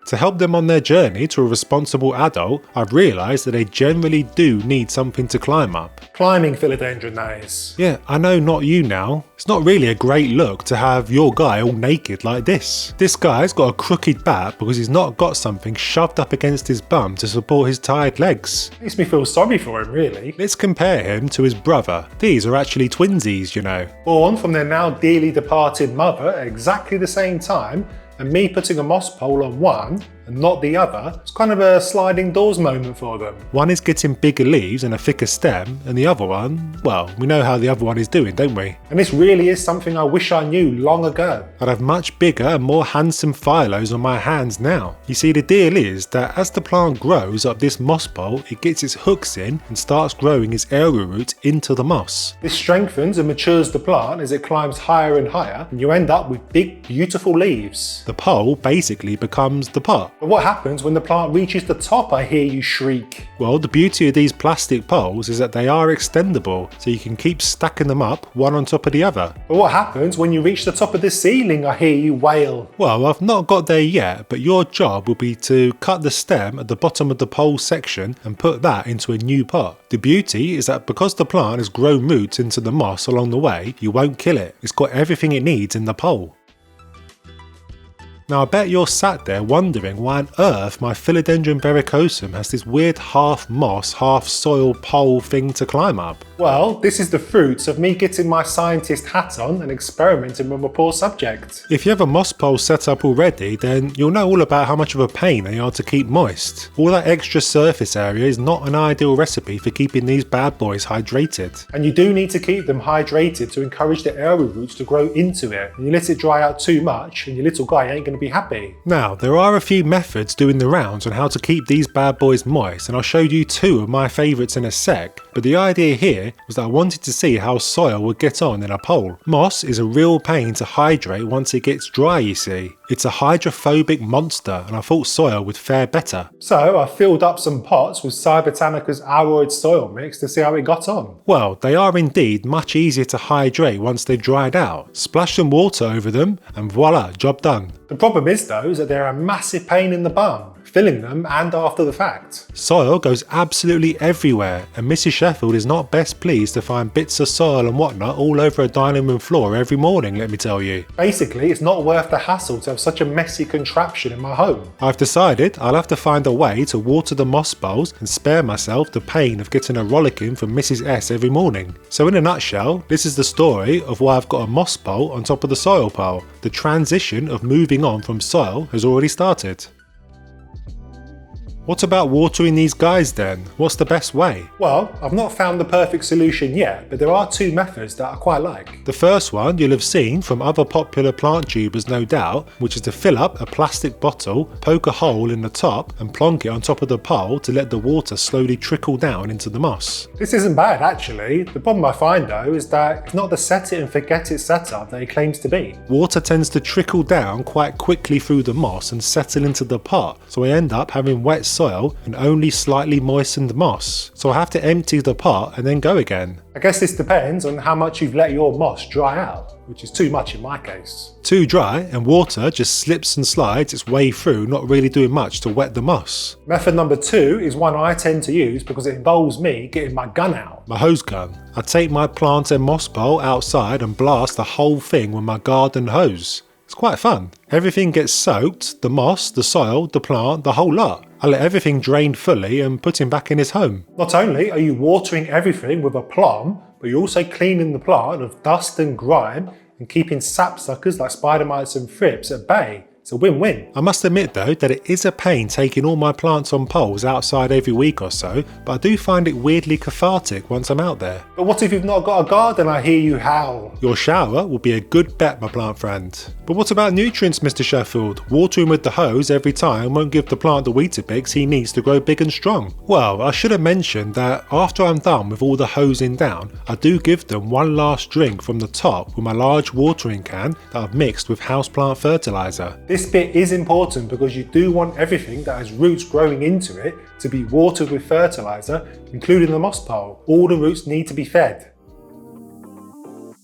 To help them on their journey to a responsible adult, I've realised that they generally do need something to climb up. Climbing philodendron, that is. Yeah, I know, not you now. It's not really a great look to have your guy all naked like this. This guy's got a crooked back because he's not got something shoved up against his bum to support his tired legs. Makes me feel sorry for him, really. Let's compare him to his brother. These are actually twinsies, you know. Born from their now dearly departed mother at exactly the same time, and me putting a moss pole on one and not the other, it's kind of a sliding doors moment for them. One is getting bigger leaves and a thicker stem, and the other one, well, we know how the other one is doing, don't we? And this really is something I wish I knew long ago. I'd have much bigger and more handsome phylos on my hands now. You see, the deal is that as the plant grows up this moss pole, it gets its hooks in and starts growing its arrowroot into the moss. This strengthens and matures the plant as it climbs higher and higher, and you end up with big, beautiful leaves. The pole basically becomes the pot. But what happens when the plant reaches the top, I hear you shriek? Well, the beauty of these plastic poles is that they are extendable, so you can keep stacking them up one on top of the other. But what happens when you reach the top of the ceiling, I hear you wail? Well, I've not got there yet, but your job will be to cut the stem at the bottom of the pole section and put that into a new pot. The beauty is that because the plant has grown roots into the moss along the way, you won't kill it. It's got everything it needs in the pole. Now I bet you're sat there wondering why on earth my Philodendron verrucosum has this weird half moss, half soil pole thing to climb up. Well, this is the fruits of me getting my scientist hat on and experimenting with a poor subject. If you have a moss pole set up already, then you'll know all about how much of a pain they are to keep moist. All that extra surface area is not an ideal recipe for keeping these bad boys hydrated. And you do need to keep them hydrated to encourage the arrowroots to grow into it. And you let it dry out too much and your little guy ain't going to be happy. Now, there are a few methods doing the rounds on how to keep these bad boys moist, and I'll show you two of my favourites in a sec, but the idea here was that I wanted to see how soil would get on in a pole. Moss is a real pain to hydrate once it gets dry, you see. It's a hydrophobic monster, and I thought soil would fare better. So I filled up some pots with Cybotanica's Aroid soil mix to see how it got on. Well, they are indeed much easier to hydrate once they've dried out. Splash some water over them and voila, job done. The problem is though, is that they're a massive pain in the bum, filling them and after the fact. Soil goes absolutely everywhere, and Mrs. Sheffield is not best pleased to find bits of soil and whatnot all over a dining room floor every morning, let me tell you. Basically, it's not worth the hassle to have such a messy contraption in my home. I've decided I'll have to find a way to water the moss bowls and spare myself the pain of getting a rollicking from Mrs. S every morning. So in a nutshell, this is the story of why I've got a moss bowl on top of the soil pile. The transition of moving on from soil has already started. What about watering these guys then? What's the best way? Well, I've not found the perfect solution yet, but there are two methods that I quite like. The first one you'll have seen from other popular plant tubers no doubt, which is to fill up a plastic bottle, poke a hole in the top and plonk it on top of the pole to let the water slowly trickle down into the moss. This isn't bad actually. The problem I find though is that it's not the set it and forget it setup that it claims to be. Water tends to trickle down quite quickly through the moss and settle into the pot, so I end up having wet soil and only slightly moistened moss, so I have to empty the pot and then go again. I guess this depends on how much you've let your moss dry out, which is too much in my case. Too dry and water just slips and slides its way through, not really doing much to wet the moss. Method number two is one I tend to use because it involves me getting my gun out. My hose gun. I take my plant and moss bowl outside and blast the whole thing with my garden hose. It's quite fun. Everything gets soaked, the moss, the soil, the plant, the whole lot. I let everything drain fully and put him back in his home. Not only are you watering everything with a plum, but you're also cleaning the plant of dust and grime and keeping sapsuckers like spider mites and thrips at bay, It's a win-win. I must admit though that it is a pain taking all my plants on poles outside every week or so, but I do find it weirdly cathartic once I'm out there. But what if you've not got a garden? I hear you howl. Your shower will be a good bet, my plant friend. But what about nutrients, Mr. Sheffield? Watering with the hose every time won't give the plant the Weetabix he needs to grow big and strong. Well, I should have mentioned that after I'm done with all the hosing down, I do give them one last drink from the top with my large watering can that I've mixed with houseplant fertiliser. This bit is important because you do want everything that has roots growing into it to be watered with fertiliser, including the moss pole. All the roots need to be fed.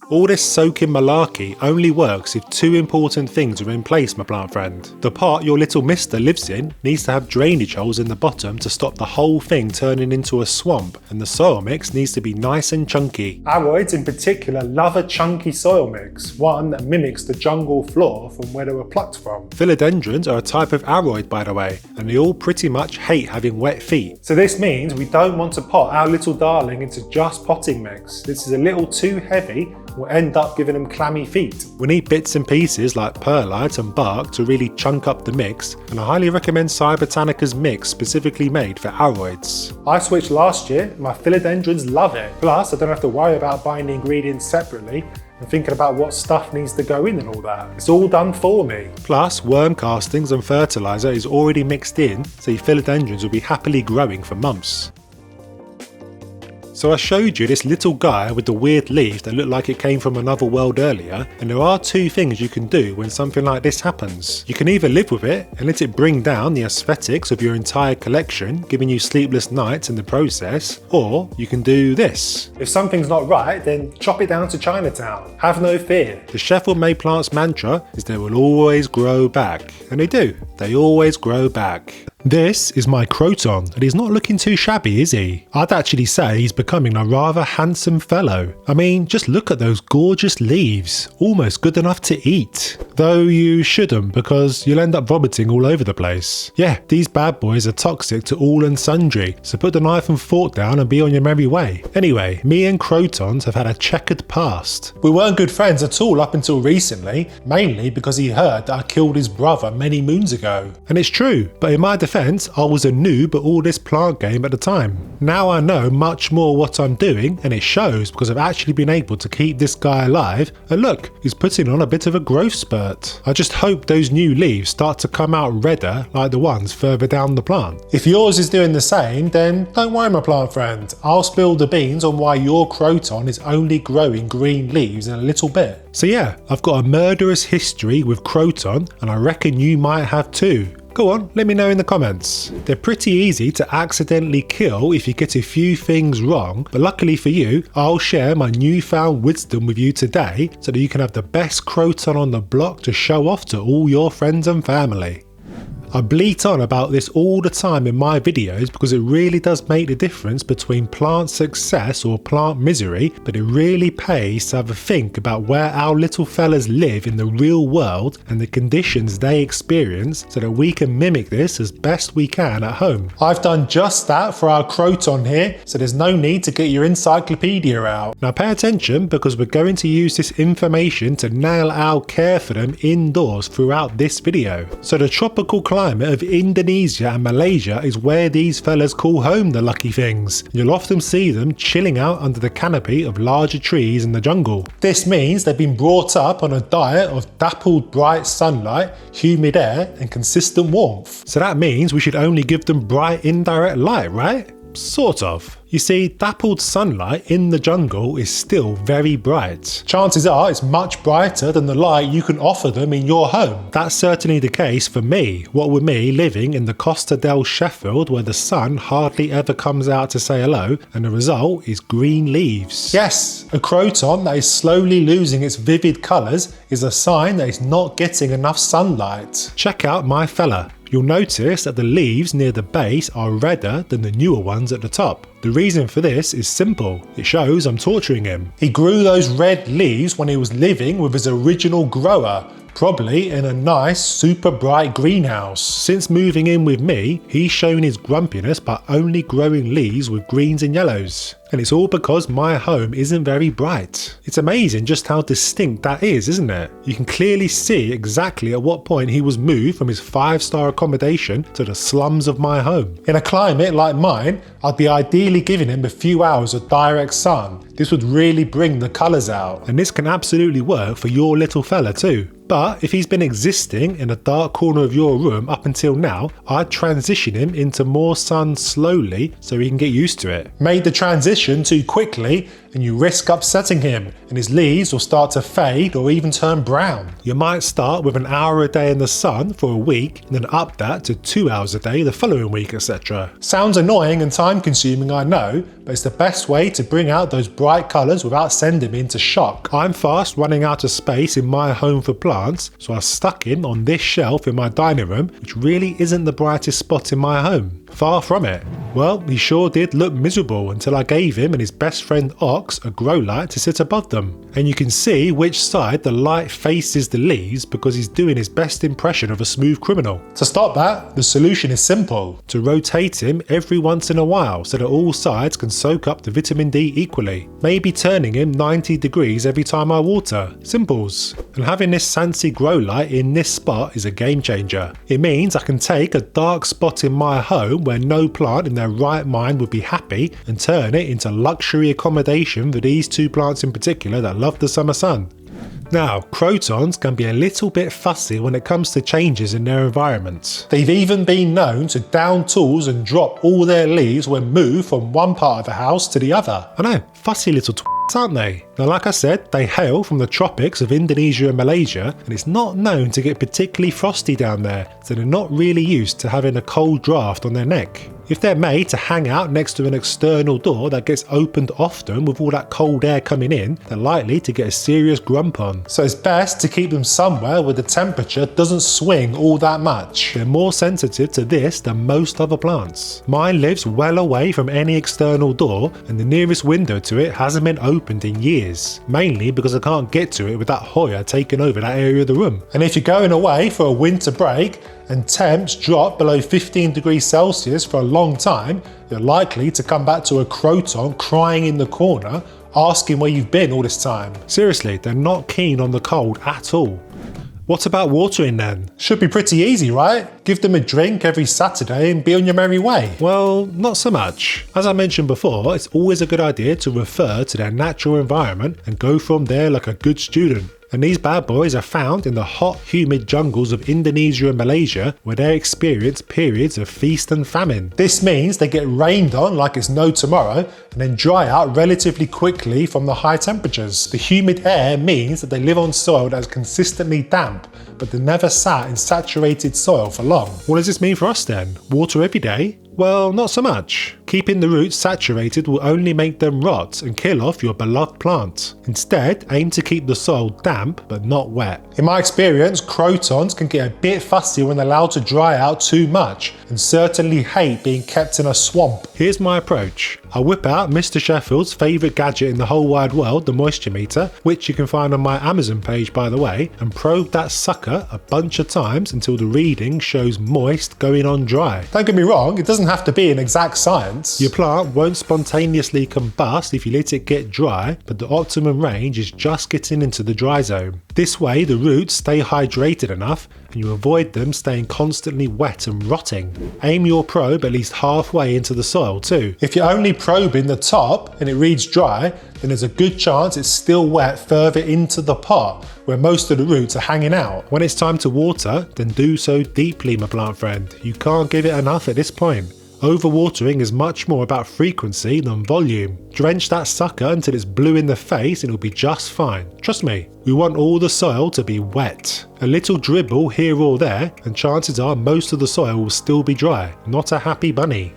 All this soaking malarkey only works if two important things are in place, my plant friend. The part your little mister lives in needs to have drainage holes in the bottom to stop the whole thing turning into a swamp, and the soil mix needs to be nice and chunky. Aroids in particular love a chunky soil mix, one that mimics the jungle floor from where they were plucked from. Philodendrons are a type of aroid, by the way, and they all pretty much hate having wet feet. So this means we don't want to pot our little darling into just potting mix. This is a little too heavy, will end up giving them clammy feet. We need bits and pieces like perlite and bark to really chunk up the mix, and I highly recommend Cybotanica's mix specifically made for aroids. I switched last year and my philodendrons love it. Plus I don't have to worry about buying the ingredients separately and thinking about what stuff needs to go in and all that. It's all done for me. Plus worm castings and fertiliser is already mixed in, so your philodendrons will be happily growing for months. So I showed you this little guy with the weird leaf that looked like it came from another world earlier, and there are two things you can do when something like this happens. You can either live with it and let it bring down the aesthetics of your entire collection, giving you sleepless nights in the process, or you can do this. If something's not right, then chop it down to Chinatown. Have no fear. The Sheffield Made Plants mantra is they will always grow back, and they do. They always grow back. This is my Croton, and he's not looking too shabby, is he? I'd actually say he's becoming a rather handsome fellow. I mean, just look at those gorgeous leaves, almost good enough to eat. Though you shouldn't, because you'll end up vomiting all over the place. Yeah, these bad boys are toxic to all and sundry, so put the knife and fork down and be on your merry way. Anyway, me and Crotons have had a checkered past. We weren't good friends at all up until recently, mainly because he heard that I killed his brother many moons ago. And it's true, but in my defense, I was a noob at all this plant game at the time. Now I know much more what I'm doing, and it shows because I've actually been able to keep this guy alive, and look, he's putting on a bit of a growth spurt. I just hope those new leaves start to come out redder like the ones further down the plant. If yours is doing the same, then don't worry, my plant friend. I'll spill the beans on why your Croton is only growing green leaves in a little bit. So yeah, I've got a murderous history with Croton, and I reckon you might have too. Go on, let me know in the comments. They're pretty easy to accidentally kill if you get a few things wrong, but luckily for you, I'll share my newfound wisdom with you today so that you can have the best Croton on the block to show off to all your friends and family. I bleat on about this all the time in my videos because it really does make the difference between plant success or plant misery, but it really pays to have a think about where our little fellas live in the real world and the conditions they experience so that we can mimic this as best we can at home. I've done just that for our Croton here, so there's no need to get your encyclopedia out. Now pay attention because we're going to use this information to nail our care for them indoors throughout this video. So the tropical climate of Indonesia and Malaysia is where these fellas call home, the lucky things. You'll often see them chilling out under the canopy of larger trees in the jungle. This means they've been brought up on a diet of dappled bright sunlight, humid air and consistent warmth. So that means we should only give them bright indirect light, right? Sort of. You see, dappled sunlight in the jungle is still very bright. Chances are it's much brighter than the light you can offer them in your home. That's certainly the case for me, what with me living in the Costa del Sheffield where the sun hardly ever comes out to say hello, and the result is green leaves. Yes, a Croton that is slowly losing its vivid colours is a sign that it's not getting enough sunlight. Check out my fella. You'll notice that the leaves near the base are redder than the newer ones at the top. The reason for this is simple. It shows I'm torturing him. He grew those red leaves when he was living with his original grower, probably in a nice super bright greenhouse. Since moving in with me, he's shown his grumpiness by only growing leaves with greens and yellows. And it's all because my home isn't very bright. It's amazing just how distinct that is, isn't it? You can clearly see exactly at what point he was moved from his 5-star accommodation to the slums of my home. In a climate like mine, I'd be ideally giving him a few hours of direct sun. This would really bring the colours out. And this can absolutely work for your little fella too. But if he's been existing in a dark corner of your room up until now, I'd transition him into more sun slowly so he can get used to it. Made the transition too quickly and you risk upsetting him and his leaves will start to fade or even turn brown. You might start with an hour a day in the sun for a week and then up that to 2 hours a day the following week, etc. Sounds annoying and time consuming, I know, but it's the best way to bring out those bright colours without sending him into shock. I'm fast running out of space in my home for plants, so I stuck him on this shelf in my dining room, which really isn't the brightest spot in my home. Far from it. Well, he sure did look miserable until I gave him and his best friend Ox a grow light to sit above them. And you can see which side the light faces the leaves because he's doing his best impression of a smooth criminal. To stop that, the solution is simple. To rotate him every once in a while so that all sides can soak up the vitamin D equally. Maybe turning him 90 degrees every time I water. Simples. And having this fancy grow light in this spot is a game changer. It means I can take a dark spot in my home where no plant in their right mind would be happy and turn it into luxury accommodation for these two plants in particular that love the summer sun. Now, Crotons can be a little bit fussy when it comes to changes in their environment. They've even been known to down tools and drop all their leaves when moved from one part of the house to the other. I know, fussy little aren't they? Now, like I said, they hail from the tropics of Indonesia and Malaysia, and it's not known to get particularly frosty down there, so they're not really used to having a cold draft on their neck. If they're made to hang out next to an external door that gets opened often with all that cold air coming in, they're likely to get a serious grump on. So it's best to keep them somewhere where the temperature doesn't swing all that much. They're more sensitive to this than most other plants. Mine lives well away from any external door, and the nearest window to it hasn't been opened in years, mainly because I can't get to it with that Hoya taking over that area of the room. And if you're going away for a winter break, and temps drop below 15 degrees Celsius for a long time, you're likely to come back to a Croton crying in the corner, asking where you've been all this time. Seriously, they're not keen on the cold at all. What about watering then? Should be pretty easy, right? Give them a drink every Saturday and be on your merry way. Well, not so much. As I mentioned before, it's always a good idea to refer to their natural environment and go from there like a good student. And these bad boys are found in the hot, humid jungles of Indonesia and Malaysia, where they experience periods of feast and famine. This means they get rained on like it's no tomorrow, and then dry out relatively quickly from the high temperatures. The humid air means that they live on soil that is consistently damp, but they never sat in saturated soil for long. What does this mean for us then? Water every day? Well, not so much. Keeping the roots saturated will only make them rot and kill off your beloved plant. Instead, aim to keep the soil damp but not wet. In my experience, Crotons can get a bit fussy when allowed to dry out too much and certainly hate being kept in a swamp. Here's my approach. I whip out Mr. Sheffield's favourite gadget in the whole wide world, the moisture meter, which you can find on my Amazon page by the way, and probe that sucker a bunch of times until the reading shows moist going on dry. Don't get me wrong, it doesn't have to be an exact science. Your plant won't spontaneously combust if you let it get dry, but the optimum range is just getting into the dry zone. This way the roots stay hydrated enough and you avoid them staying constantly wet and rotting. Aim your probe at least halfway into the soil too. If you're only probing the top and it reads dry, then there's a good chance it's still wet further into the pot where most of the roots are hanging out. When it's time to water, then do so deeply, my plant friend. You can't give it enough at this point. Overwatering is much more about frequency than volume. Drench that sucker until it's blue in the face and it'll be just fine. Trust me, we want all the soil to be wet. A little dribble here or there and chances are most of the soil will still be dry, not a happy bunny.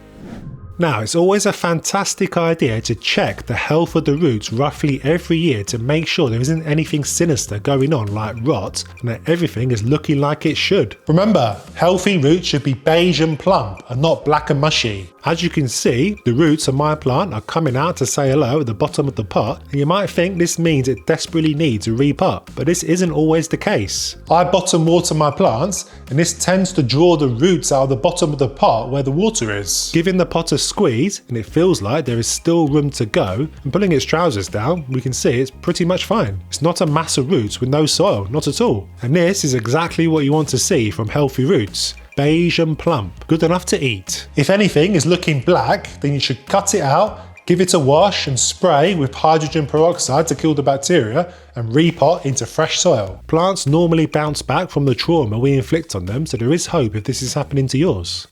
Now, it's always a fantastic idea to check the health of the roots roughly every year to make sure there isn't anything sinister going on like rot and that everything is looking like it should. Remember, healthy roots should be beige and plump and not black and mushy. As you can see, the roots of my plant are coming out to say hello at the bottom of the pot, and you might think this means it desperately needs a repot, but this isn't always the case. I bottom water my plants, and this tends to draw the roots out of the bottom of the pot where the water is. Giving the pot a squeeze and it feels like there is still room to go, and pulling its trousers down, we can see it's pretty much fine. It's not a mass of roots with no soil, not at all. And this is exactly what you want to see from healthy roots. Beige and plump, good enough to eat. If anything is looking black, then you should cut it out, give it a wash and spray with hydrogen peroxide to kill the bacteria and repot into fresh soil. Plants normally bounce back from the trauma we inflict on them, so there is hope if this is happening to yours.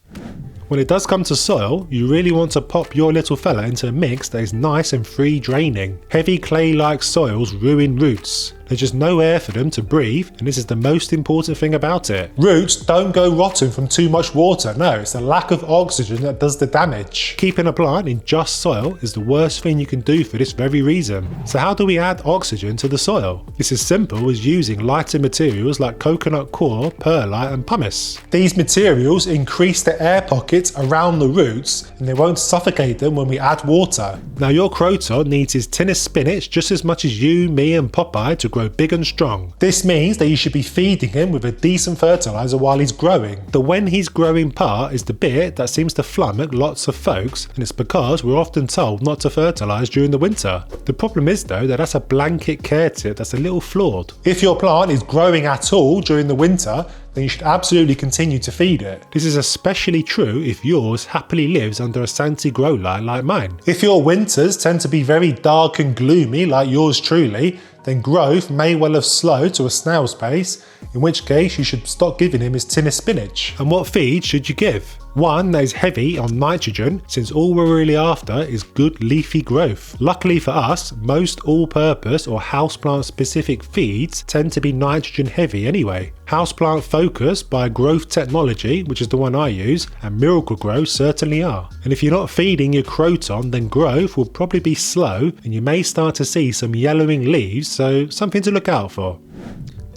When it does come to soil, you really want to pop your little fella into a mix that is nice and free draining. Heavy clay-like soils ruin roots. There's just no air for them to breathe, and this is the most important thing about it. Roots don't go rotten from too much water, no, it's the lack of oxygen that does the damage. Keeping a plant in just soil is the worst thing you can do for this very reason. So how do we add oxygen to the soil? It's as simple as using lighter materials like coconut coir, perlite and pumice. These materials increase the air pockets around the roots and they won't suffocate them when we add water. Now your Croton needs his tin of spinach just as much as you, me and Popeye to grow big and strong. This means that you should be feeding him with a decent fertiliser while he's growing. The when he's growing part is the bit that seems to flummox lots of folks, and it's because we're often told not to fertilise during the winter. The problem is though that that's a blanket care tip that's a little flawed. If your plant is growing at all during the winter, then you should absolutely continue to feed it. This is especially true if yours happily lives under a Santi grow light like mine. If your winters tend to be very dark and gloomy like yours truly, then growth may well have slowed to a snail's pace, in which case you should stop giving him his tin of spinach. And what feed should you give? One that is heavy on nitrogen, since all we're really after is good leafy growth. Luckily for us, most all-purpose or houseplant specific feeds tend to be nitrogen heavy anyway. Houseplant Focus by Growth Technology, which is the one I use, and Miracle Grow certainly are. And if you're not feeding your Croton, then growth will probably be slow and you may start to see some yellowing leaves, so something to look out for.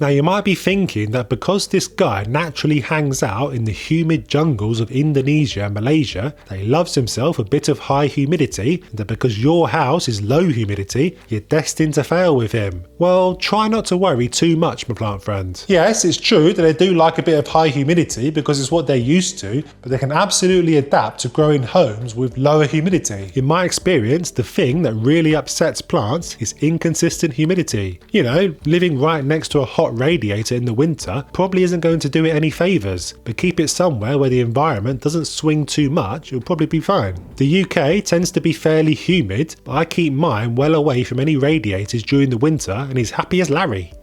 Now you might be thinking that because this guy naturally hangs out in the humid jungles of Indonesia and Malaysia, that he loves himself a bit of high humidity, and that because your house is low humidity, you're destined to fail with him. Well, try not to worry too much, my plant friend. Yes, it's true that they do like a bit of high humidity because it's what they're used to, but they can absolutely adapt to growing homes with lower humidity. In my experience, the thing that really upsets plants is inconsistent humidity. You know, living right next to a hot radiator in the winter probably isn't going to do it any favours, but keep it somewhere where the environment doesn't swing too much, it'll probably be fine. The UK tends to be fairly humid, but I keep mine well away from any radiators during the winter and he's happy as Larry.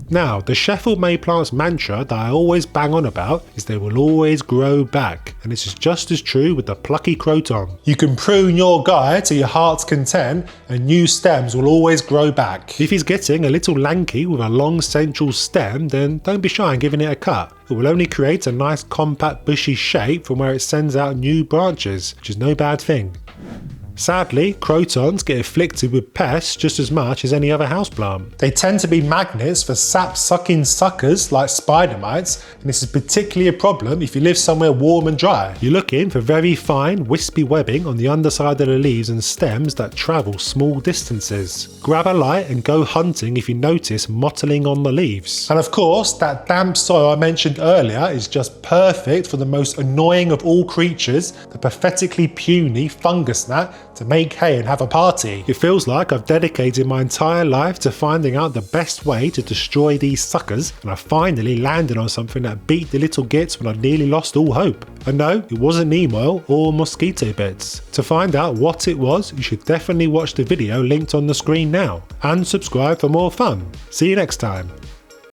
Now, the Sheffield Mayplant's mantra that I always bang on about is they will always grow back, and this is just as true with the plucky Croton. You can prune your guy to your heart's content and new stems will always grow back. If he's getting a little lanky with a long central stem, then don't be shy in giving it a cut. It will only create a nice compact bushy shape from where it sends out new branches, which is no bad thing. Sadly, Crotons get afflicted with pests just as much as any other houseplant. They tend to be magnets for sap-sucking suckers like spider mites, and this is particularly a problem if you live somewhere warm and dry. You're looking for very fine, wispy webbing on the underside of the leaves and stems that travel small distances. Grab a light and go hunting if you notice mottling on the leaves. And of course, that damp soil I mentioned earlier is just perfect for the most annoying of all creatures, the pathetically puny fungus gnat, to make hay and have a party. It feels like I've dedicated my entire life to finding out the best way to destroy these suckers, and I finally landed on something that beat the little gits when I nearly lost all hope. And no, it wasn't neem oil or mosquito bits. To find out what it was, you should definitely watch the video linked on the screen now, and subscribe for more fun. See you next time.